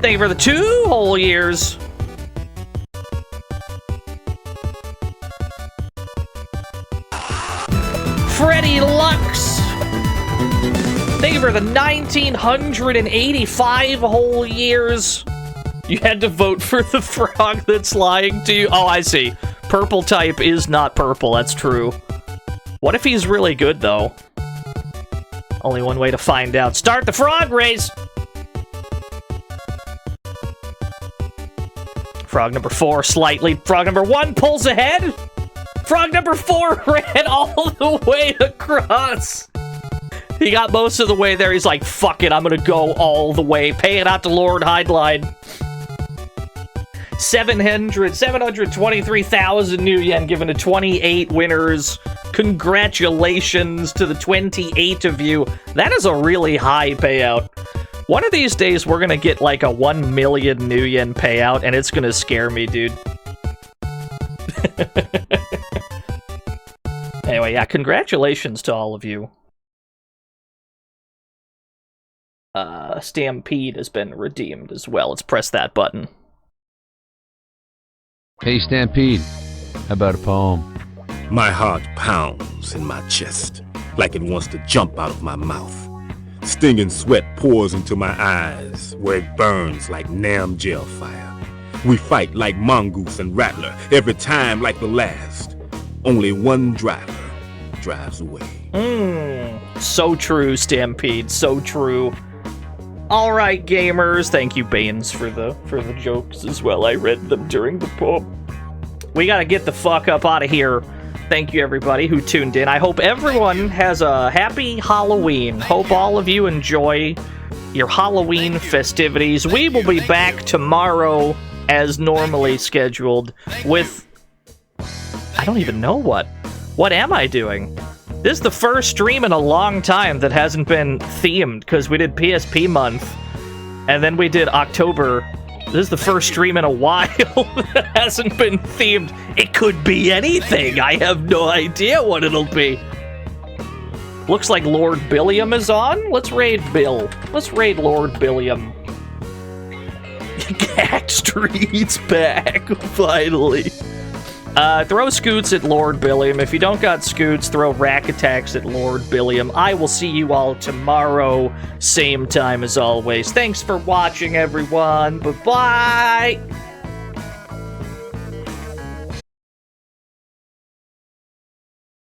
Thank you for the 2 whole years. Freddie Lux! Thank you for the 1985 whole years. You had to vote for the frog that's lying to you. Oh, I see. Purple type is not purple, that's true. What if he's really good, though? Only one way to find out. Start the frog race! Frog number 4 slightly. Frog number 1 pulls ahead. Frog number 4 ran all the way across. He got most of the way there. He's like, fuck it, I'm gonna go all the way. Pay it out to Lord Hideline. 723,000 new yen given to 28 winners. Congratulations to the 28 of you. That is a really high payout. One of these days, we're gonna get like a 1 million new yen payout, and it's gonna scare me, dude. Anyway, yeah, congratulations to all of you. Stampede has been redeemed as well. Let's press that button. Hey, Stampede, how about a poem? My heart pounds in my chest like it wants to jump out of my mouth. Stinging sweat pours into my eyes where it burns like Nam jail fire. We fight like Mongoose and Rattler, every time like the last. Only one driver drives away. So true, Stampede, so true. Alright, gamers. Thank you, Baines, for the jokes as well. I read them during the poem. We gotta get the fuck up out of here. Thank you, everybody who tuned in. I hope everyone has a happy Halloween. Hope all of you enjoy your Halloween festivities. We will be back tomorrow as normally scheduled with... I don't even know what. What am I doing? This is the first stream in a long time that hasn't been themed, because we did PSP month, and then we did October. This is the first stream in a while that hasn't been themed. It could be anything. I have no idea what it'll be. Looks like Lord Billiam is on. Let's raid Bill. Let's raid Lord Billiam. Gag Street's back, finally. Throw scoots at Lord Billiam. If you don't got scoots, throw rack attacks at Lord Billiam. I will see you all tomorrow, same time as always. Thanks for watching, everyone. Bye-bye!